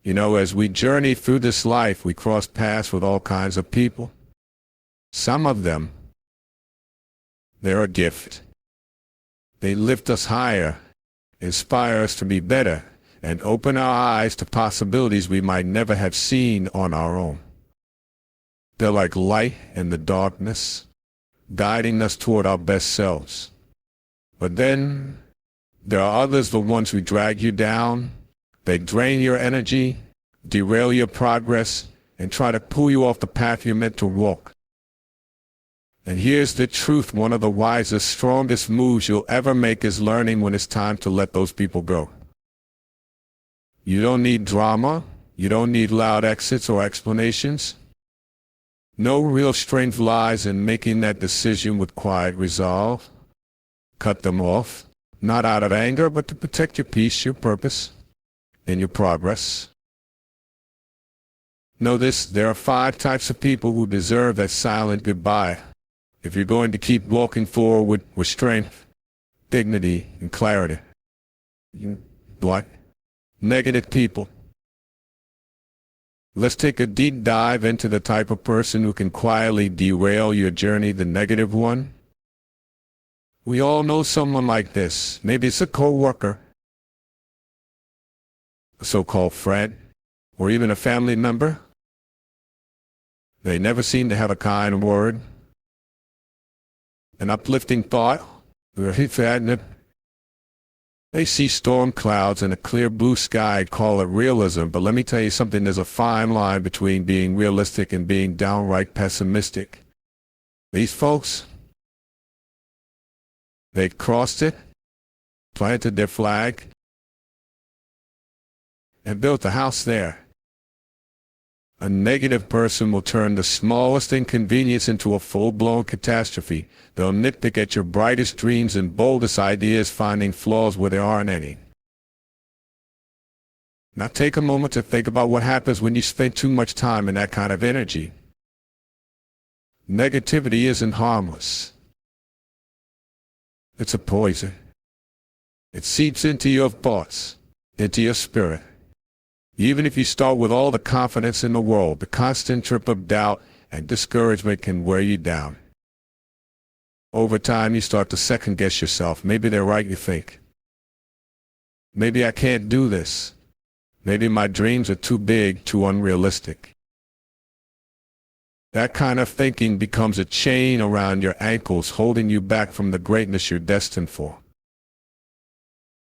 As we journey through this life, we cross paths with all kinds of people. Some of them, they're a gift. They lift us higher, inspire us to be better, and open our eyes to possibilities we might never have seen on our own. They're like light in the darkness, guiding us toward our best selves. But then, there are others, the ones who drag you down. They drain your energy, derail your progress, and try to pull you off the path you're meant to walk. And here's the truth: one of the wisest, strongest moves you'll ever make is learning when it's time to let those people go. You don't need drama. You don't need loud exits or explanations. No real strength lies in making that decision with quiet resolve. Cut them off, not out of anger, but to protect your peace, your purpose, and your progress. Know this: there are 5 types of people who deserve that silent goodbye. If you're going to keep walking forward with strength, dignity, and clarity. What? Negative people. Let's take a deep dive into the type of person who can quietly derail your journey, the negative one. We all know someone like this. Maybe it's a coworker, a so-called friend, or even a family member. They never seem to have a kind word, an uplifting thought. They see storm clouds and a clear blue sky, call it realism. But let me tell you something: there's a fine line between being realistic and being downright pessimistic. These folks, they've crossed it, planted their flag, and built a house there. A negative person will turn the smallest inconvenience into a full-blown catastrophe. They'll nitpick at your brightest dreams and boldest ideas, finding flaws where there aren't any. Now take a moment to think about what happens when you spend too much time in that kind of energy. Negativity isn't harmless. It's a poison. It seeps into your thoughts, into your spirit. Even if you start with all the confidence in the world, the constant trip of doubt and discouragement can wear you down. Over time, you start to second-guess yourself. Maybe they're right, you think. Maybe I can't do this. Maybe my dreams are too big, too unrealistic. That kind of thinking becomes a chain around your ankles, holding you back from the greatness you're destined for.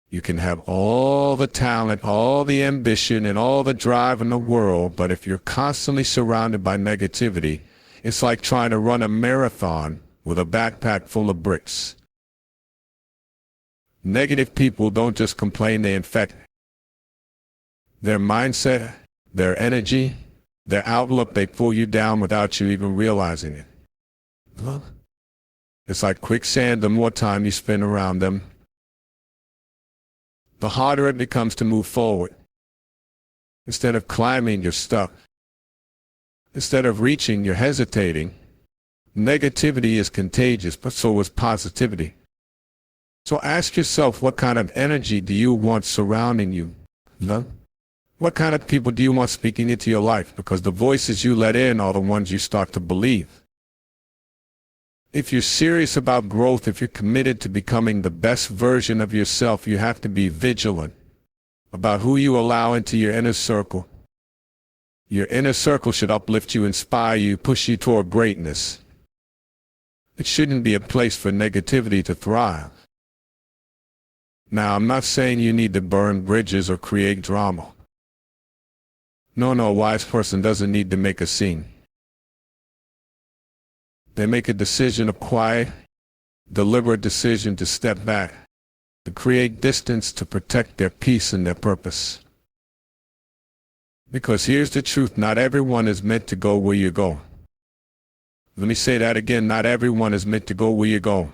You can have all the talent, all the ambition, and all the drive in the world, but if you're constantly surrounded by negativity, it's like trying to run a marathon with a backpack full of bricks. Negative people don't just complain, they infect. Their mindset, their energy, their outlook, they pull you down without you even realizing it. It's like quicksand. The more time you spend around them, the harder it becomes to move forward. Instead of climbing, you're stuck. Instead of reaching, you're hesitating. Negativity is contagious, but so is positivity. So ask yourself, what kind of energy do you want surrounding you? What kind of people do you want speaking into your life? Because the voices you let in are the ones you start to believe. If you're serious about growth, if you're committed to becoming the best version of yourself, you have to be vigilant about who you allow into your inner circle. Your inner circle should uplift you, inspire you, push you toward greatness. It shouldn't be a place for negativity to thrive. Now, I'm not saying you need to burn bridges or create drama. No, a wise person doesn't need to make a scene. They make a decision, a quiet, deliberate decision to step back, to create distance, to protect their peace and their purpose. Because here's the truth: not everyone is meant to go where you go. Let me say that again: not everyone is meant to go where you go.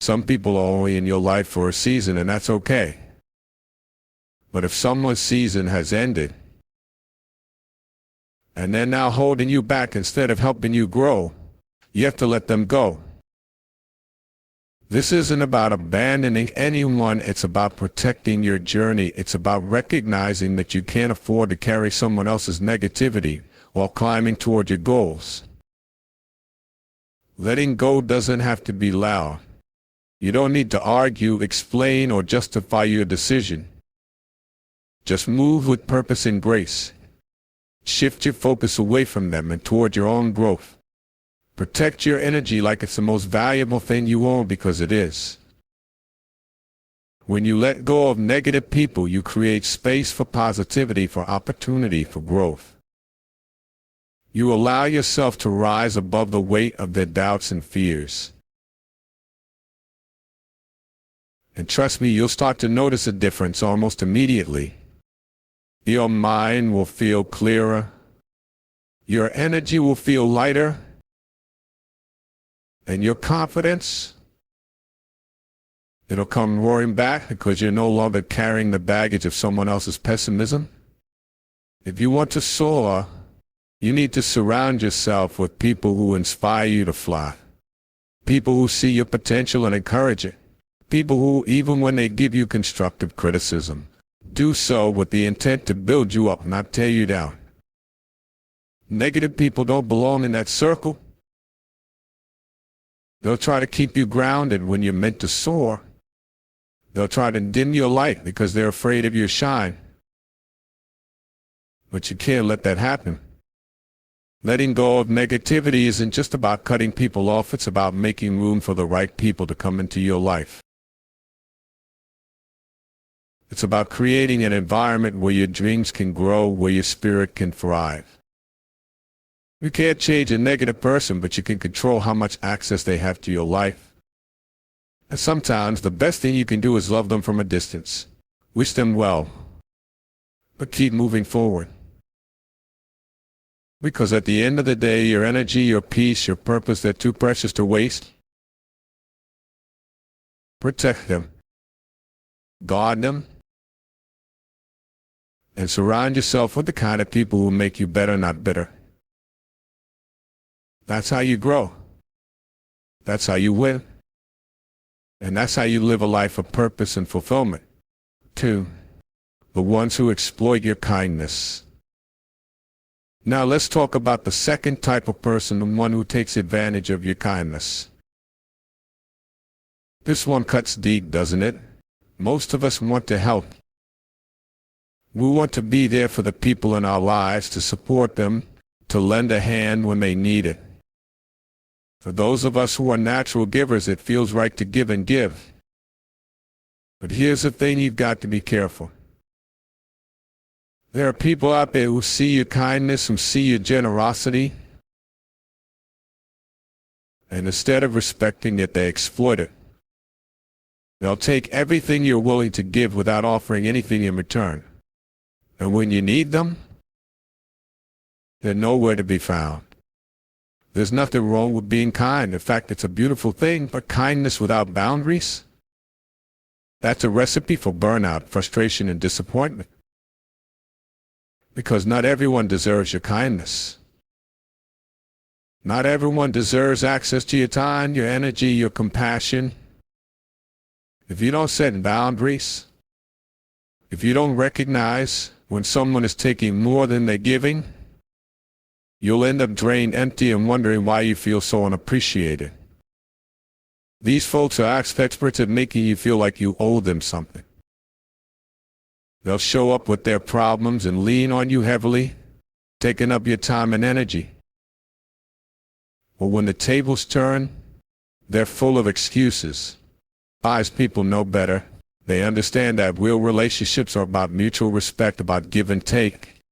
Some people are only in your life for a season, and that's okay. But if someone's season has ended, and they're now holding you back instead of helping you grow, you have to let them go. This isn't about abandoning anyone, it's about protecting your journey. It's about recognizing that you can't afford to carry someone else's negativity while climbing toward your goals. Letting go doesn't have to be loud. You don't need to argue, explain, or justify your decision. Just move with purpose and grace. Shift your focus away from them and toward your own growth. Protect your energy like it's the most valuable thing you own, because it is. When you let go of negative people, you create space for positivity, for opportunity, for growth. You allow yourself to rise above the weight of their doubts and fears. And trust me, you'll start to notice a difference almost immediately. Your mind will feel clearer. Your energy will feel lighter. And your confidence, it'll come roaring back because you're no longer carrying the baggage of someone else's pessimism. If you want to soar, you need to surround yourself with people who inspire you to fly. People who see your potential and encourage it. People who, even when they give you constructive criticism, do so with the intent to build you up, not tear you down. Negative people don't belong in that circle. They'll try to keep you grounded when you're meant to soar. They'll try to dim your light because they're afraid of your shine. But you can't let that happen. Letting go of negativity isn't just about cutting people off, it's about making room for the right people to come into your life. It's about creating an environment where your dreams can grow, where your spirit can thrive. You can't change a negative person, but you can control how much access they have to your life. And sometimes the best thing you can do is love them from a distance. Wish them well, but keep moving forward. Because at the end of the day, your energy, your peace, your purpose, they're too precious to waste. Protect them. Guard them. And surround yourself with the kind of people who make you better, not bitter. That's how you grow. That's how you win. And that's how you live a life of purpose and fulfillment. 2. The ones who exploit your kindness. Now let's talk about the second type of person, the one who takes advantage of your kindness. This one cuts deep, doesn't it? Most of us want to help. We want to be there for the people in our lives, to support them, to lend a hand when they need it. For those of us who are natural givers, it feels right to give and give. But here's the thing, you've got to be careful. There are people out there who see your kindness, who see your generosity, and instead of respecting it, they exploit it. They'll take everything you're willing to give without offering anything in return. And when you need them, they're nowhere to be found. There's nothing wrong with being kind. In fact, it's a beautiful thing, but kindness without boundaries? That's a recipe for burnout, frustration, and disappointment. Because not everyone deserves your kindness. Not everyone deserves access to your time, your energy, your compassion. If you don't set boundaries, if you don't recognize when someone is taking more than they're giving, you'll end up drained, empty, and wondering why you feel so unappreciated. These folks are experts at making you feel like you owe them something. They'll show up with their problems and lean on you heavily, taking up your time and energy. But when the tables turn, they're full of excuses. Wise people know better. They understand that real relationships are about mutual respect, about give and take.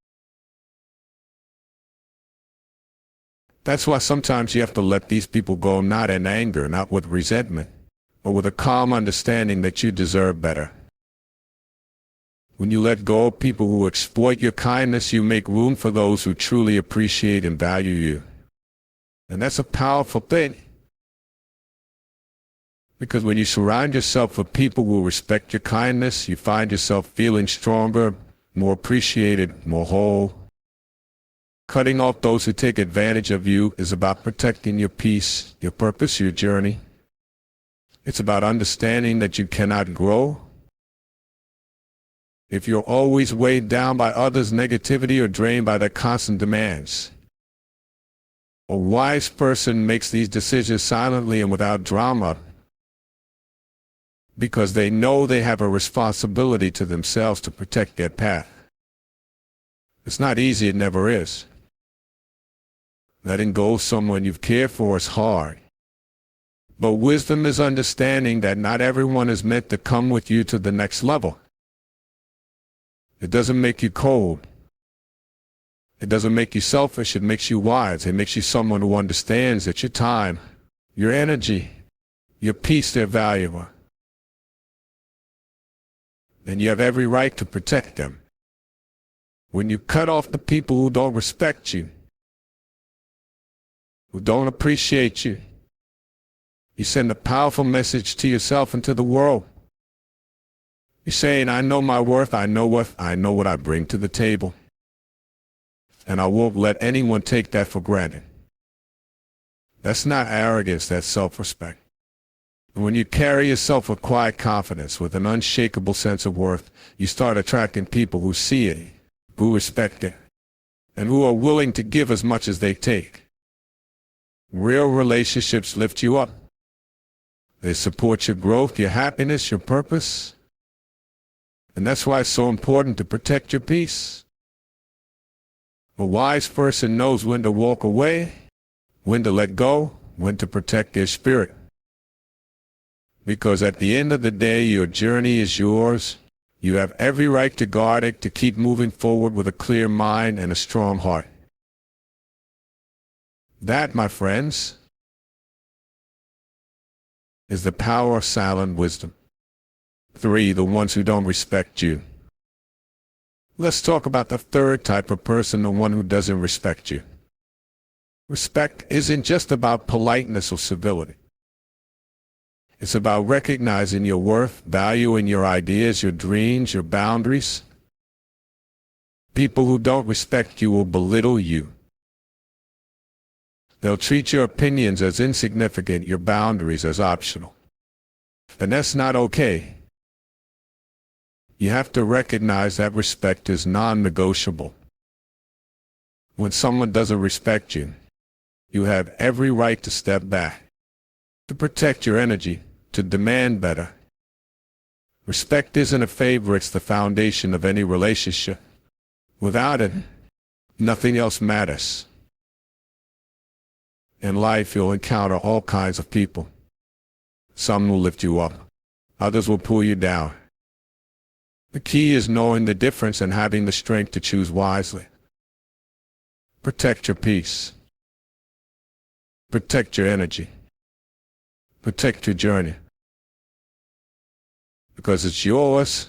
That's why sometimes you have to let these people go, not in anger, not with resentment, but with a calm understanding that you deserve better. When you let go of people who exploit your kindness, you make room for those who truly appreciate and value you. And that's a powerful thing. Because when you surround yourself with people who respect your kindness, you find yourself feeling stronger, more appreciated, more whole. Cutting off those who take advantage of you is about protecting your peace, your purpose, your journey. It's about understanding that you cannot grow if you're always weighed down by others' negativity or drained by their constant demands. A wise person makes these decisions silently and without drama because they know they have a responsibility to themselves to protect their path. It's not easy, it never is. Letting go of someone you've cared for is hard. But wisdom is understanding that not everyone is meant to come with you to the next level. It doesn't make you cold. It doesn't make you selfish. It makes you wise. It makes you someone who understands that your time, your energy, your peace, they're valuable. And you have every right to protect them. When you cut off the people who don't respect you, who don't appreciate you, you send a powerful message to yourself and to the world. You're saying, I know my worth, I know what I bring to the table. And I won't let anyone take that for granted. That's not arrogance, that's self-respect. And when you carry yourself with quiet confidence, with an unshakable sense of worth, you start attracting people who see it, who respect it, and who are willing to give as much as they take. Real relationships lift you up. They support your growth, your happiness, your purpose. And that's why it's so important to protect your peace. A wise person knows when to walk away, when to let go, when to protect their spirit. Because at the end of the day, your journey is yours. You have every right to guard it, to keep moving forward with a clear mind and a strong heart. That, my friends, is the power of silent wisdom. 3, the ones who don't respect you. Let's talk about the third type of person, the one who doesn't respect you. Respect isn't just about politeness or civility. It's about recognizing your worth, valuing your ideas, your dreams, your boundaries. People who don't respect you will belittle you. They'll treat your opinions as insignificant, your boundaries as optional. And that's not okay. You have to recognize that respect is non-negotiable. When someone doesn't respect you, you have every right to step back, to protect your energy, to demand better. Respect isn't a favor, it's the foundation of any relationship. Without it, nothing else matters. In life, you'll encounter all kinds of people. Some will lift you up, others will pull you down. The key is knowing the difference and having the strength to choose wisely. Protect your peace. Protect your energy. Protect your journey. Because it's yours,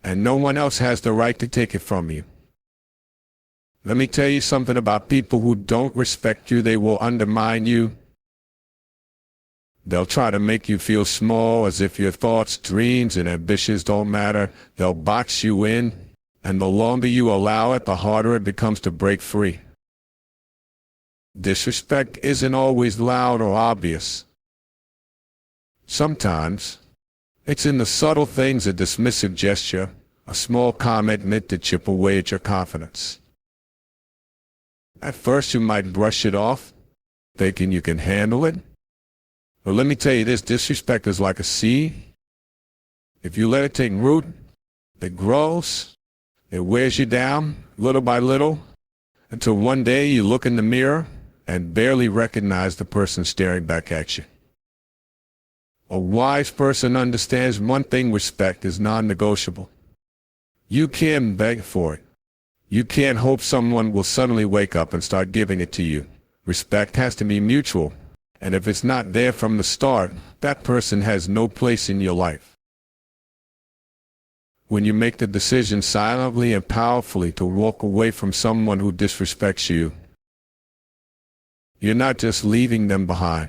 and no one else has the right to take it from you. Let me tell you something about people who don't respect you. They will undermine you. They'll try to make you feel small, as if your thoughts, dreams, and ambitions don't matter. They'll box you in, and the longer you allow it, the harder it becomes to break free. Disrespect isn't always loud or obvious. Sometimes, it's in the subtle things, a dismissive gesture, a small comment meant to chip away at your confidence. At first, you might brush it off, thinking you can handle it. But let me tell you this, disrespect is like a seed. If you let it take root, it grows, it wears you down little by little, until one day you look in the mirror and barely recognize the person staring back at you. A wise person understands one thing: respect is non-negotiable. You can't beg for it. You can't hope someone will suddenly wake up and start giving it to you. Respect has to be mutual. And if it's not there from the start, that person has no place in your life. When you make the decision silently and powerfully to walk away from someone who disrespects you, you're not just leaving them behind.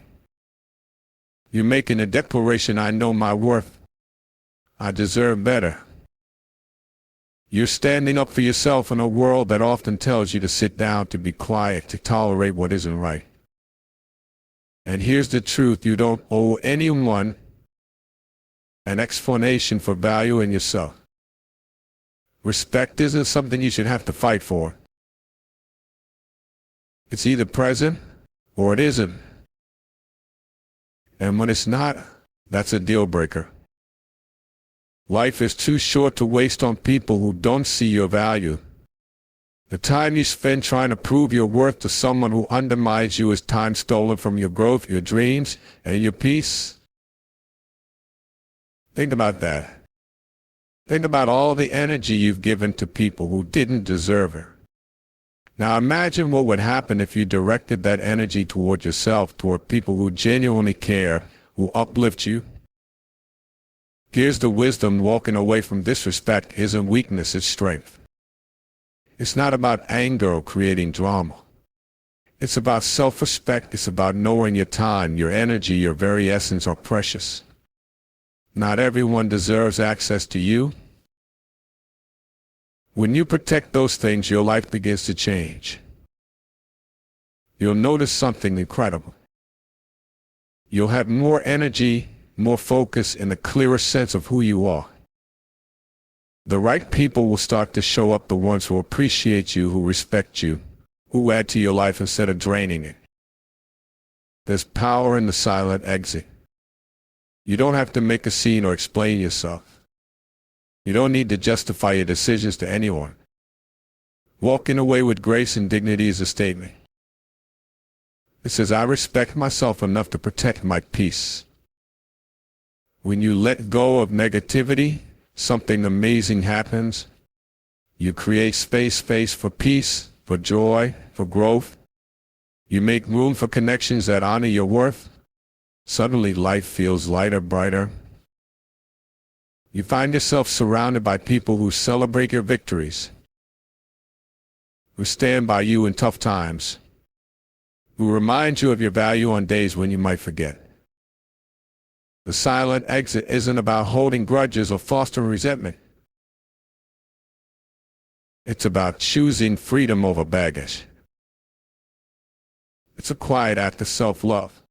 You're making a declaration: I know my worth. I deserve better. You're standing up for yourself in a world that often tells you to sit down, to be quiet, to tolerate what isn't right. And here's the truth: you don't owe anyone an explanation for value in yourself. Respect isn't something you should have to fight for. It's either present or it isn't. And when it's not, that's a deal breaker. Life is too short to waste on people who don't see your value. The time you spend trying to prove your worth to someone who undermines you is time stolen from your growth, your dreams, and your peace. Think about that. Think about all the energy you've given to people who didn't deserve it. Now imagine what would happen if you directed that energy toward yourself, toward people who genuinely care, who uplift you. Here's the wisdom: walking away from disrespect isn't weakness, it's strength. It's not about anger or creating drama. It's about self-respect. It's about knowing your time, your energy, your very essence are precious. Not everyone deserves access to you. When you protect those things, your life begins to change. You'll notice something incredible. You'll have more energy, more focus, and a clearer sense of who you are. The right people will start to show up, the ones who appreciate you, who respect you, who add to your life instead of draining it. There's power in the silent exit. You don't have to make a scene or explain yourself. You don't need to justify your decisions to anyone. Walking away with grace and dignity is a statement. It says, I respect myself enough to protect my peace. When you let go of negativity, something amazing happens. You create space for peace, for joy, for growth. You make room for connections that honor your worth. Suddenly life feels lighter, brighter. You find yourself surrounded by people who celebrate your victories, who stand by you in tough times, who remind you of your value on days when you might forget. The silent exit isn't about holding grudges or fostering resentment. It's about choosing freedom over baggage. It's a quiet act of self-love.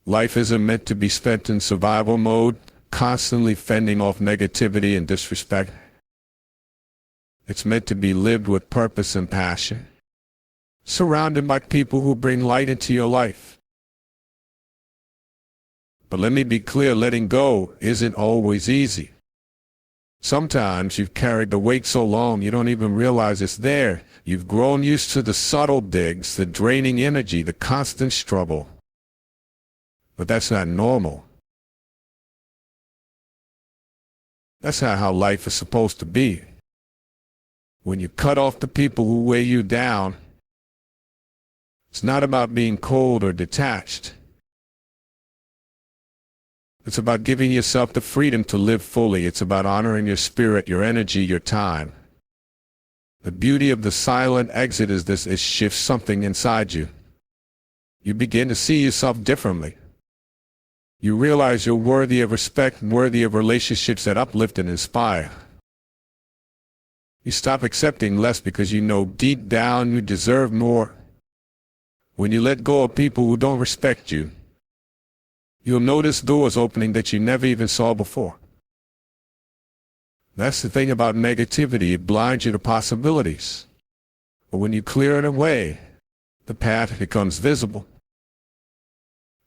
Life isn't meant to be spent in survival mode, constantly fending off negativity and disrespect. It's meant to be lived with purpose and passion, surrounded by people who bring light into your life. But let me be clear, letting go isn't always easy. Sometimes you've carried the weight so long you don't even realize it's there. You've grown used to the subtle digs, the draining energy, the constant struggle. But that's not normal. That's not how life is supposed to be. When you cut off the people who weigh you down, it's not about being cold or detached. It's about giving yourself the freedom to live fully. It's about honoring your spirit, your energy, your time. The beauty of the silent exit is this: it shifts something inside you. You begin to see yourself differently. You realize you're worthy of respect, worthy of relationships that uplift and inspire. You stop accepting less because you know deep down you deserve more. When you let go of people who don't respect you, you'll notice doors opening that you never even saw before. That's the thing about negativity: it blinds you to possibilities. But when you clear it away, the path becomes visible.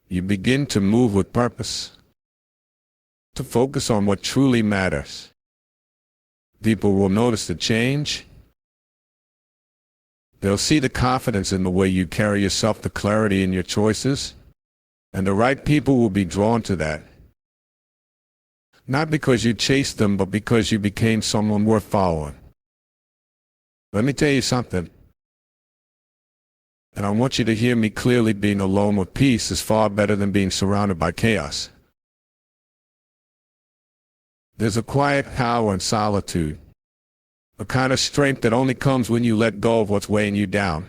You begin to move with purpose, to focus on what truly matters. People will notice the change. They'll see the confidence in the way you carry yourself, the clarity in your choices. And the right people will be drawn to that. Not because you chased them, but because you became someone worth following. Let me tell you something. And I want you to hear me clearly: being alone with peace is far better than being surrounded by chaos. There's a quiet power in solitude, a kind of strength that only comes when you let go of what's weighing you down.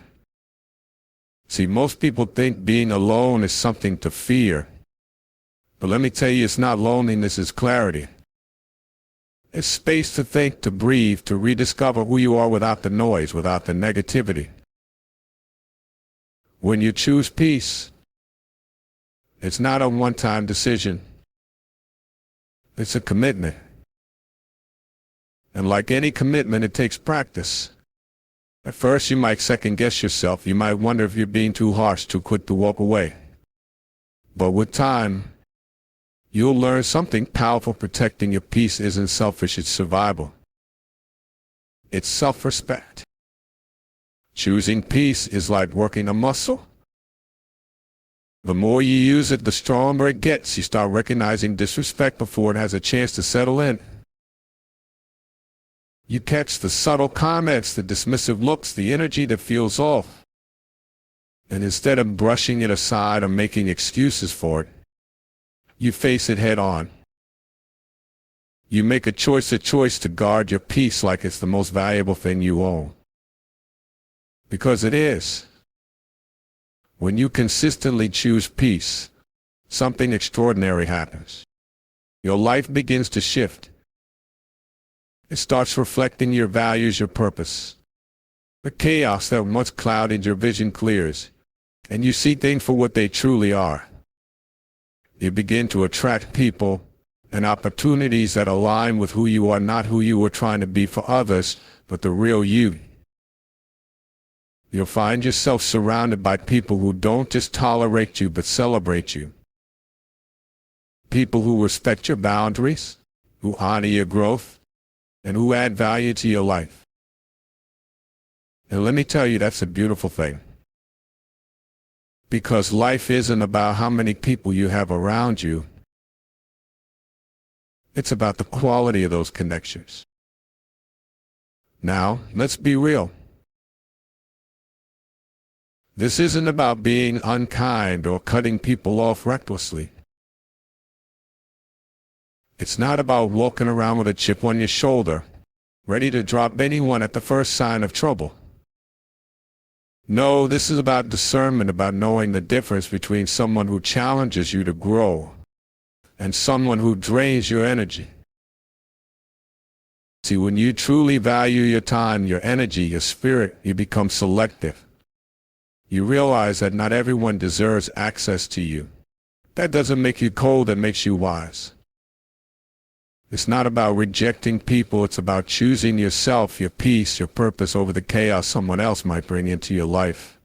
See, most people think being alone is something to fear. But let me tell you, it's not loneliness, it's clarity. It's space to think, to breathe, to rediscover who you are without the noise, without the negativity. When you choose peace, it's not a one-time decision. It's a commitment. And like any commitment, it takes practice. At first, you might second-guess yourself. You might wonder if you're being too harsh, too quick to walk away. But with time, you'll learn something powerful. Protecting your peace isn't selfish, it's survival. It's self-respect. Choosing peace is like working a muscle. The more you use it, the stronger it gets. You start recognizing disrespect before it has a chance to settle in. You catch the subtle comments, the dismissive looks, the energy that feels off. And instead of brushing it aside or making excuses for it, you face it head on. You make a choice to guard your peace like it's the most valuable thing you own. Because it is. When you consistently choose peace, something extraordinary happens. Your life begins to shift. It starts reflecting your values, your purpose. The chaos that once clouded your vision clears, and you see things for what they truly are. You begin to attract people and opportunities that align with who you are, not who you were trying to be for others, but the real you. You'll find yourself surrounded by people who don't just tolerate you, but celebrate you. People who respect your boundaries, who honor your growth, and who add value to your life. And let me tell you, that's a beautiful thing. Because life isn't about how many people you have around you. It's about the quality of those connections. Now, let's be real. This isn't about being unkind or cutting people off recklessly. It's not about walking around with a chip on your shoulder, ready to drop anyone at the first sign of trouble. No, this is about discernment, about knowing the difference between someone who challenges you to grow and someone who drains your energy. See, when you truly value your time, your energy, your spirit, you become selective. You realize that not everyone deserves access to you. That doesn't make you cold, that makes you wise. It's not about rejecting people, it's about choosing yourself, your peace, your purpose over the chaos someone else might bring into your life.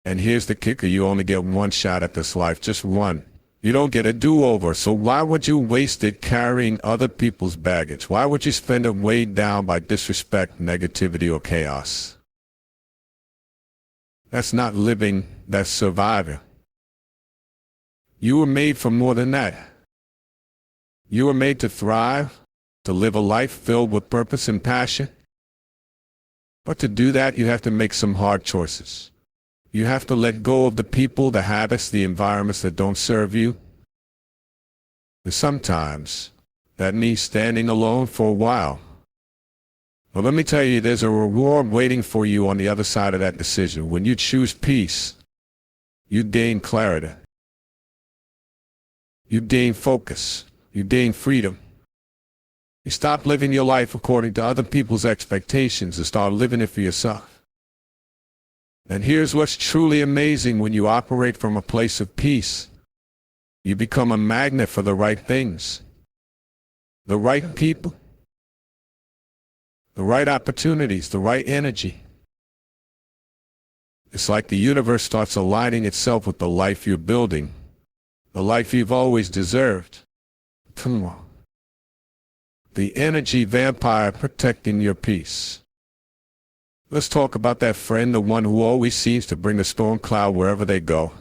And here's the kicker, you only get one shot at this life, just one. You don't get a do-over, so why would you waste it carrying other people's baggage? Why would you spend it weighed down by disrespect, negativity, or chaos? That's not living, that's surviving. You were made for more than that. You were made to thrive, to live a life filled with purpose and passion. But to do that, you have to make some hard choices. You have to let go of the people, the habits, the environments that don't serve you. And sometimes that means standing alone for a while. Well, let me tell you, there's a reward waiting for you on the other side of that decision. When you choose peace, you gain clarity. You gain focus. You gain freedom. You stop living your life according to other people's expectations and start living it for yourself. And here's what's truly amazing: when you operate from a place of peace, you become a magnet for the right things, the right people, the right opportunities, the right energy. It's like the universe starts aligning itself with the life you're building, the life you've always deserved. Come on. The energy vampire protecting your peace. Let's talk about that friend, the one who always seems to bring a storm cloud wherever they go.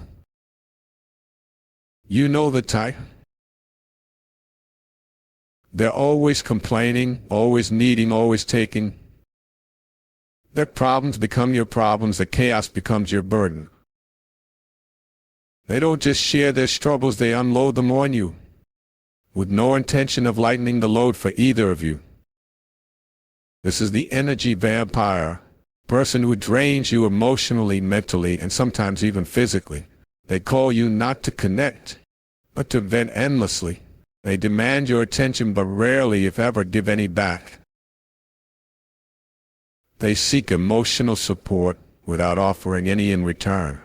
You know the type. They're always complaining, always needing, always taking. Their problems become your problems, the chaos becomes your burden. They don't just share their struggles, they unload them on you, with no intention of lightening the load for either of you. This is the energy vampire, person who drains you emotionally, mentally, and sometimes even physically. They call you not to connect, but to vent endlessly. They demand your attention, but rarely, if ever, give any back. They seek emotional support without offering any in return.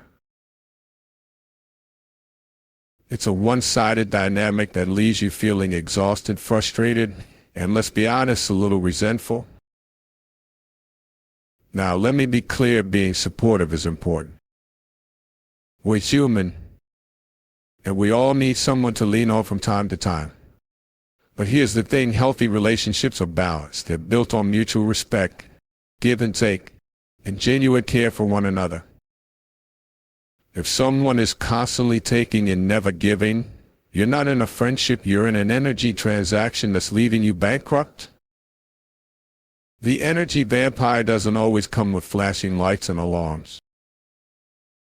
It's a one-sided dynamic that leaves you feeling exhausted, frustrated, and let's be honest, a little resentful. Now, let me be clear, being supportive is important. We're human, and we all need someone to lean on from time to time. But here's the thing, healthy relationships are balanced. They're built on mutual respect, give and take, and genuine care for one another. If someone is constantly taking and never giving, you're not in a friendship, you're in an energy transaction that's leaving you bankrupt. The energy vampire doesn't always come with flashing lights and alarms.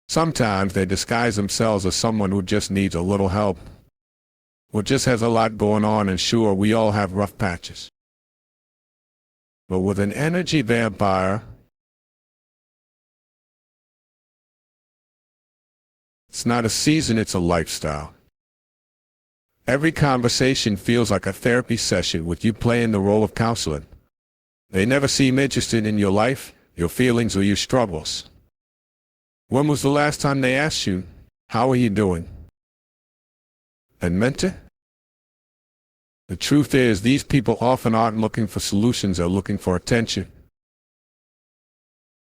Sometimes they disguise themselves as someone who just needs a little help, or just has a lot going on, and sure, we all have rough patches. But with an energy vampire, it's not a season, it's a lifestyle. Every conversation feels like a therapy session with you playing the role of counselor. They never seem interested in your life, your feelings, or your struggles. When was the last time they asked you, how are you doing? And mentor? The truth is, these people often aren't looking for solutions, they're looking for attention.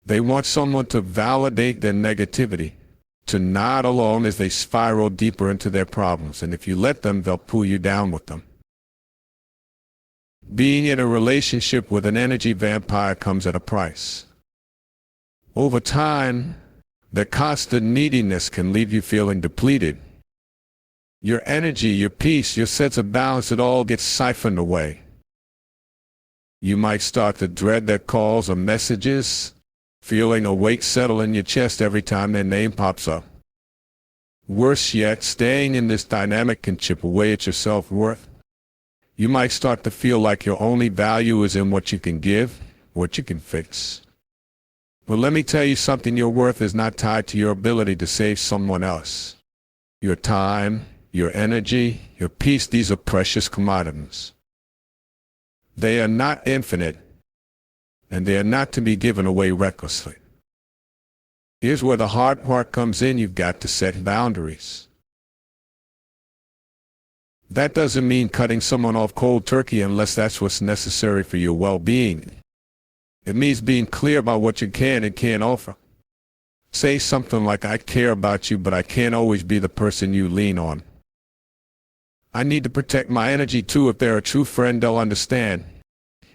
They want someone to validate their negativity, to nod along as they spiral deeper into their problems, and if you let them, they'll pull you down with them. Being in a relationship with an energy vampire comes at a price. Over time, their constant neediness can leave you feeling depleted. Your energy, your peace, your sense of balance, it all gets siphoned away. You might start to dread their calls or messages, feeling a weight settle in your chest every time their name pops up. Worse yet, staying in this dynamic can chip away at your self-worth. You might start to feel like your only value is in what you can give, what you can fix. But let me tell you something, your worth is not tied to your ability to save someone else. Your time, your energy, your peace, these are precious commodities. They are not infinite, and they are not to be given away recklessly. Here's where the hard part comes in, you've got to set boundaries. That doesn't mean cutting someone off cold turkey unless that's what's necessary for your well-being. It means being clear about what you can and can't offer. Say something like, I care about you, but I can't always be the person you lean on. I need to protect my energy too. If they're a true friend, they'll understand.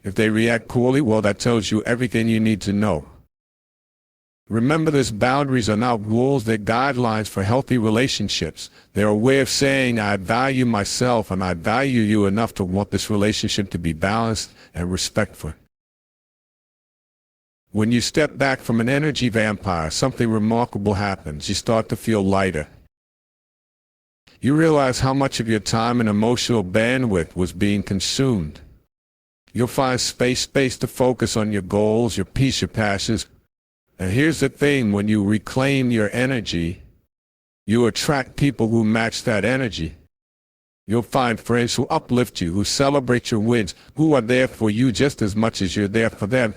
If they react poorly, well, that tells you everything you need to know. Remember this, boundaries are not rules, they're guidelines for healthy relationships. They're a way of saying, I value myself and I value you enough to want this relationship to be balanced and respectful. When you step back from an energy vampire, something remarkable happens. You start to feel lighter. You realize how much of your time and emotional bandwidth was being consumed. You'll find space to focus on your goals, your peace, your passions. And here's the thing, when you reclaim your energy, you attract people who match that energy. You'll find friends who uplift you, who celebrate your wins, who are there for you just as much as you're there for them.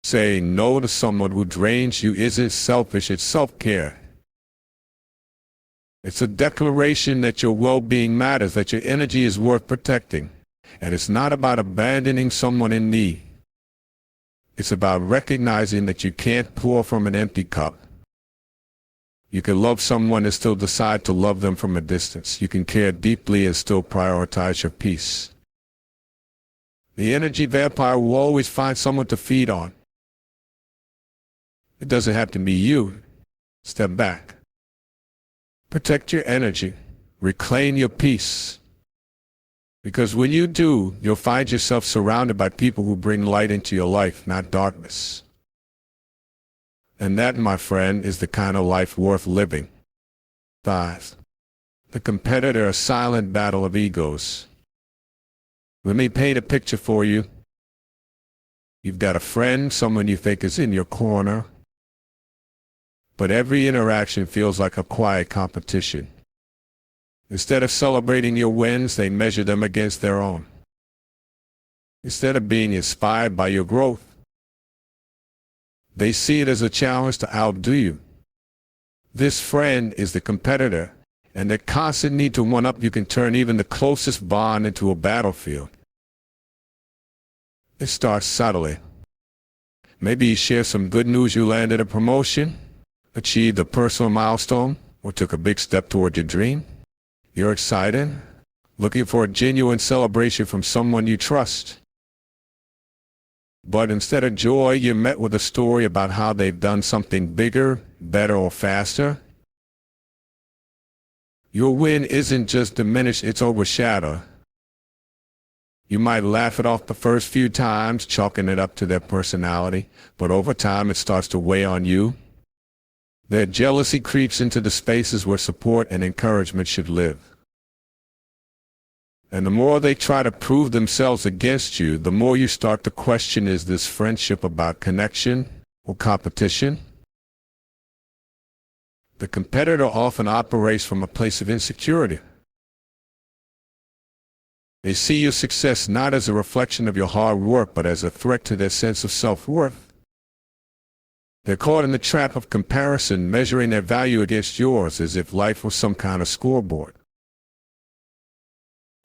Saying no to someone who drains you isn't selfish, it's self-care. It's a declaration that your well-being matters, that your energy is worth protecting. And it's not about abandoning someone in need. It's about recognizing that you can't pour from an empty cup. You can love someone and still decide to love them from a distance. You can care deeply and still prioritize your peace. The energy vampire will always find someone to feed on. It doesn't have to be you. Step back. Protect your energy. Reclaim your peace. Because when you do, you'll find yourself surrounded by people who bring light into your life, not darkness. And that, my friend, is the kind of life worth living. 5. The competitor, a silent battle of egos. Let me paint a picture for you. You've got a friend, someone you think is in your corner, but every interaction feels like a quiet competition. Instead of celebrating your wins, they measure them against their own. Instead of being inspired by your growth, they see it as a challenge to outdo you. This friend is the competitor, And that constant need to one-up you can turn even the closest bond into a battlefield. It starts subtly. Maybe you share some good news: you landed a promotion, achieved a personal milestone, or took a big step toward your dream. You're excited, looking for a genuine celebration from someone you trust. But instead of joy, you're met with a story about how they've done something bigger, better, or faster. Your win isn't just diminished, it's overshadowed. You might laugh it off the first few times, chalking it up to their personality, but over time it starts to weigh on you. Their jealousy creeps into the spaces where support and encouragement should live. And the more they try to prove themselves against you, the more you start to question, is this friendship about connection or competition? The competitor often operates from a place of insecurity. They see your success not as a reflection of your hard work, but as a threat to their sense of self-worth. They're caught in the trap of comparison, measuring their value against yours as if life was some kind of scoreboard.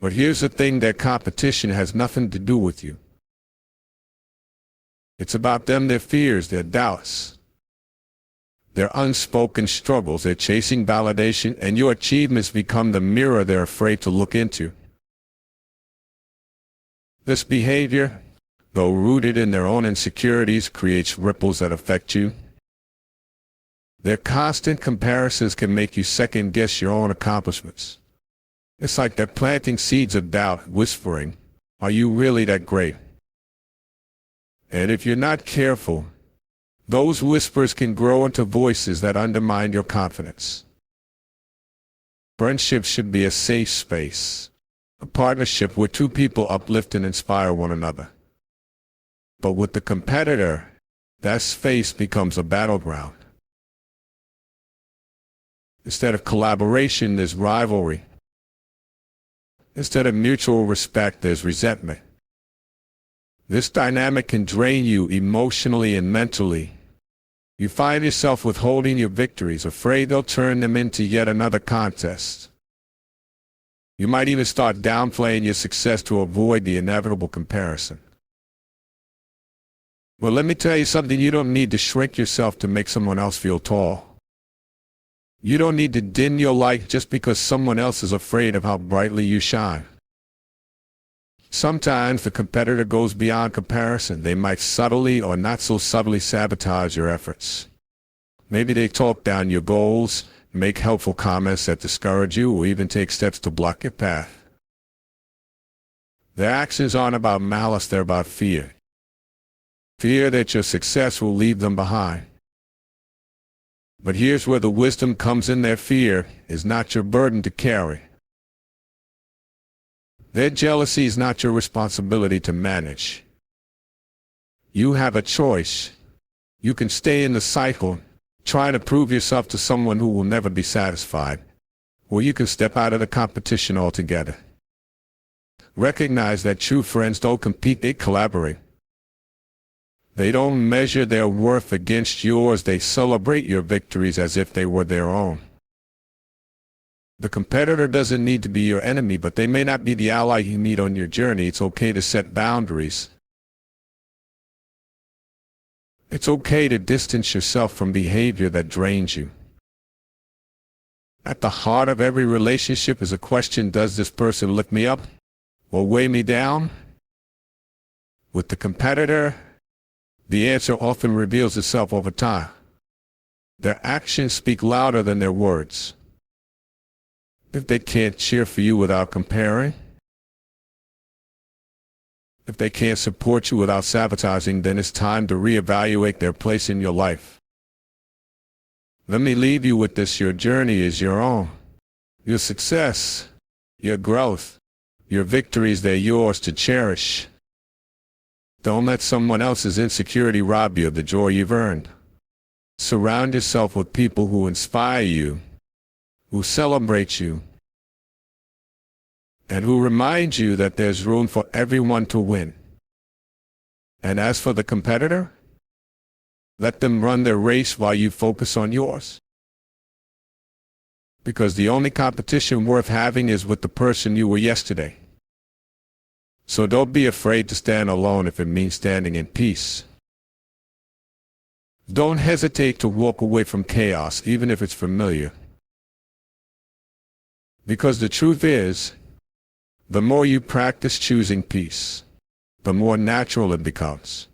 But here's the thing: their competition has nothing to do with you. It's about them, their fears, their doubts, their unspoken struggles. They're chasing validation, and your achievements become the mirror they're afraid to look into. This behavior, though rooted in their own insecurities, creates ripples that affect you. Their constant comparisons can make you second-guess your own accomplishments. It's like they're planting seeds of doubt, whispering, "Are you really that great?" And if you're not careful, those whispers can grow into voices that undermine your confidence. Friendship should be a safe space, a partnership where two people uplift and inspire one another. But with the competitor, that space becomes a battleground. Instead of collaboration, there's rivalry. Instead of mutual respect, there's resentment. This dynamic can drain you emotionally and mentally. You find yourself withholding your victories, afraid they'll turn them into yet another contest. You might even start downplaying your success to avoid the inevitable comparison. Well, let me tell you something: you don't need to shrink yourself to make someone else feel tall. You don't need to dim your light just because someone else is afraid of how brightly you shine. Sometimes the competitor goes beyond comparison. They might subtly or not so subtly sabotage your efforts. Maybe they talk down your goals, make helpful comments that discourage you, or even take steps to block your path. Their actions aren't about malice, they're about fear. Fear that your success will leave them behind. But here's where the wisdom comes in: their fear is not your burden to carry. Their jealousy is not your responsibility to manage. You have a choice. You can stay in the cycle, trying to prove yourself to someone who will never be satisfied, or you can step out of the competition altogether. Recognize that true friends don't compete, they collaborate. They don't measure their worth against yours, they celebrate your victories as if they were their own. The competitor doesn't need to be your enemy, but they may not be the ally you meet on your journey. It's okay to set boundaries. It's okay to distance yourself from behavior that drains you. At the heart of every relationship is a question: does this person lift me up or weigh me down? With the competitor, the answer often reveals itself over time. Their actions speak louder than their words. If they can't cheer for you without comparing, if they can't support you without sabotaging, then it's time to reevaluate their place in your life. Let me leave you with this: your journey is your own. Your success, your growth, your victories, they're yours to cherish. Don't let someone else's insecurity rob you of the joy you've earned. Surround yourself with people who inspire you, who celebrate you, and who remind you that there's room for everyone to win. And as for the competitor, let them run their race while you focus on yours. because the only competition worth having is with the person you were yesterday. So don't be afraid to stand alone if it means standing in peace. Don't hesitate to walk away from chaos, even if it's familiar. Because the truth is, the more you practice choosing peace, the more natural it becomes.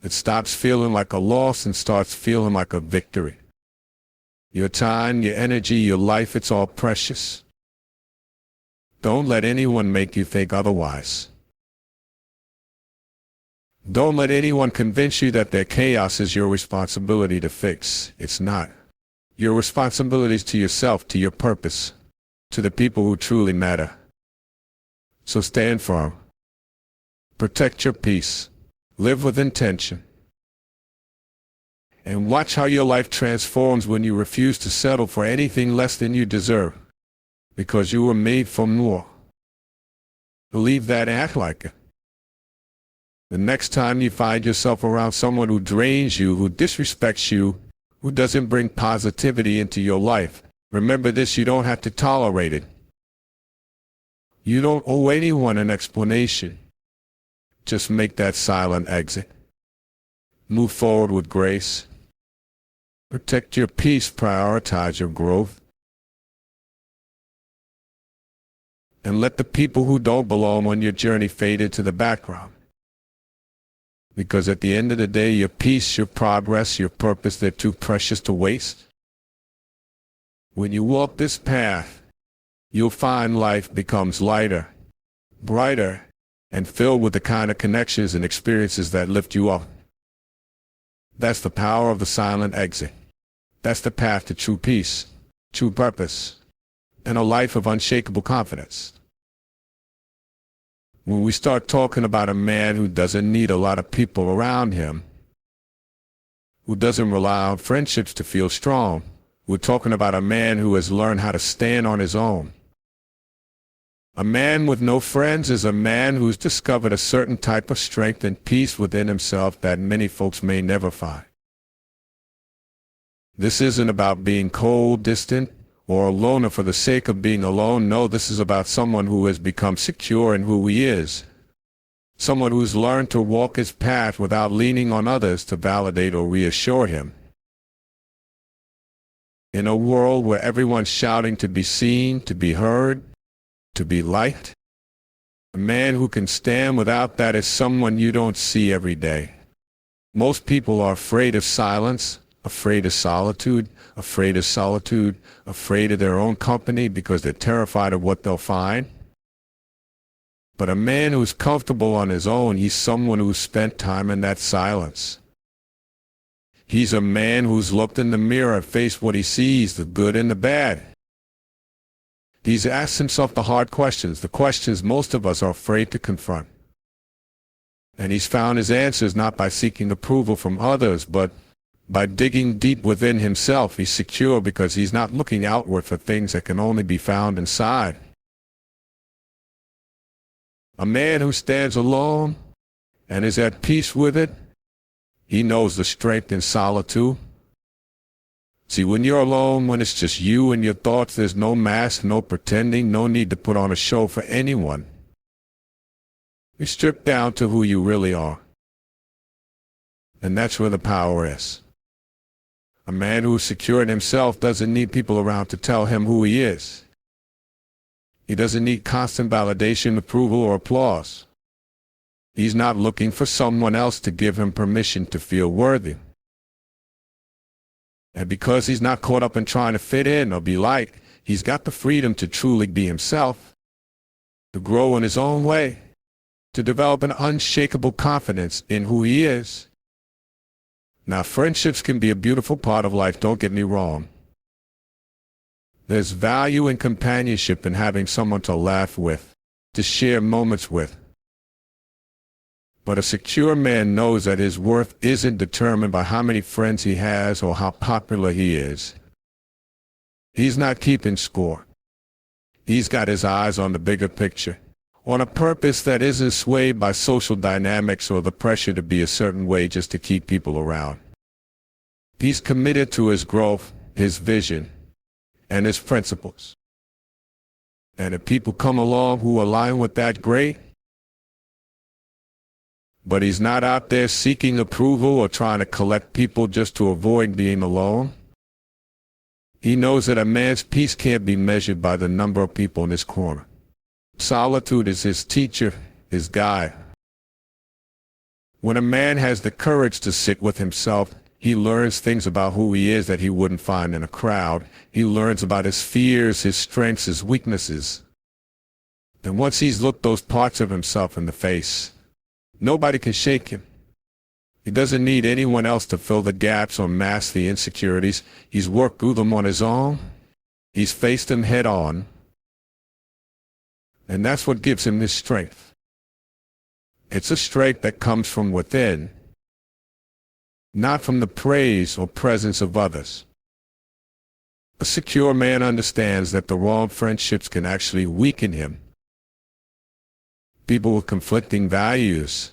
It stops feeling like a loss and starts feeling like a victory. Your time, your energy, your life, it's all precious. Don't let anyone make you think otherwise. Don't let anyone convince you that their chaos is your responsibility to fix. It's not. Your responsibility is to yourself, to your purpose, to the people who truly matter. So stand firm. Protect your peace. Live with intention. And watch how your life transforms when you refuse to settle for anything less than you deserve, because you were made for more. Believe that and act like it. The next time you find yourself around someone who drains you, who disrespects you, who doesn't bring positivity into your life, remember this: you don't have to tolerate it. You don't owe anyone an explanation. Just make that silent exit. Move forward with grace. Protect your peace, prioritize your growth. And let the people who don't belong on your journey fade into the background. Because at the end of the day, your peace, your progress, your purpose, they're too precious to waste. When you walk this path, you'll find life becomes lighter, brighter, and filled with the kind of connections and experiences that lift you up. That's the power of the silent exit. That's the path to true peace, true purpose, and a life of unshakable confidence. When we start talking about a man who doesn't need a lot of people around him, who doesn't rely on friendships to feel strong, we're talking about a man who has learned how to stand on his own. A man with no friends is a man who's discovered a certain type of strength and peace within himself that many folks may never find. This isn't about being cold, distant, or a loner for the sake of being alone. No, this is about someone who has become secure in who he is. Someone who's learned to walk his path without leaning on others to validate or reassure him. In a world where everyone's shouting to be seen, to be heard, to be liked, a man who can stand without that is someone you don't see every day. Most people are afraid of silence, afraid of solitude, afraid of their own company because they're terrified of what they'll find. But a man who's comfortable on his own, he's someone who's spent time in that silence. He's a man who's looked in the mirror and faced what he sees, the good and the bad. He's asked himself the hard questions, the questions most of us are afraid to confront. And he's found his answers not by seeking approval from others, but by digging deep within himself. He's secure because he's not looking outward for things that can only be found inside. A man who stands alone and is at peace with it, he knows the strength in solitude. See, when you're alone, when it's just you and your thoughts, there's no mask, no pretending, no need to put on a show for anyone. You strip down to who you really are. And that's where the power is. A man who's secure in himself doesn't need people around to tell him who he is. He doesn't need constant validation, approval, or applause. He's not looking for someone else to give him permission to feel worthy. And because he's not caught up in trying to fit in or be liked, he's got the freedom to truly be himself, to grow in his own way, to develop an unshakable confidence in who he is. Now, friendships can be a beautiful part of life, don't get me wrong. There's value in companionship and having someone to laugh with, to share moments with. But a secure man knows that his worth isn't determined by how many friends he has or how popular he is. He's not keeping score. He's got his eyes on the bigger picture, on a purpose that isn't swayed by social dynamics or the pressure to be a certain way just to keep people around. He's committed to his growth, his vision, and his principles. And if people come along who align with that, great. But he's not out there seeking approval or trying to collect people just to avoid being alone. He knows that a man's peace can't be measured by the number of people in his corner. Solitude is his teacher, his guide. When a man has the courage to sit with himself, he learns things about who he is that he wouldn't find in a crowd. He learns about his fears, his strengths, his weaknesses. And once he's looked those parts of himself in the face, nobody can shake him. He doesn't need anyone else to fill the gaps or mask the insecurities. He's worked through them on his own. He's faced them head on. And that's what gives him this strength. It's a strength that comes from within, not from the praise or presence of others. A secure man understands that the wrong friendships can actually weaken him. People with conflicting values,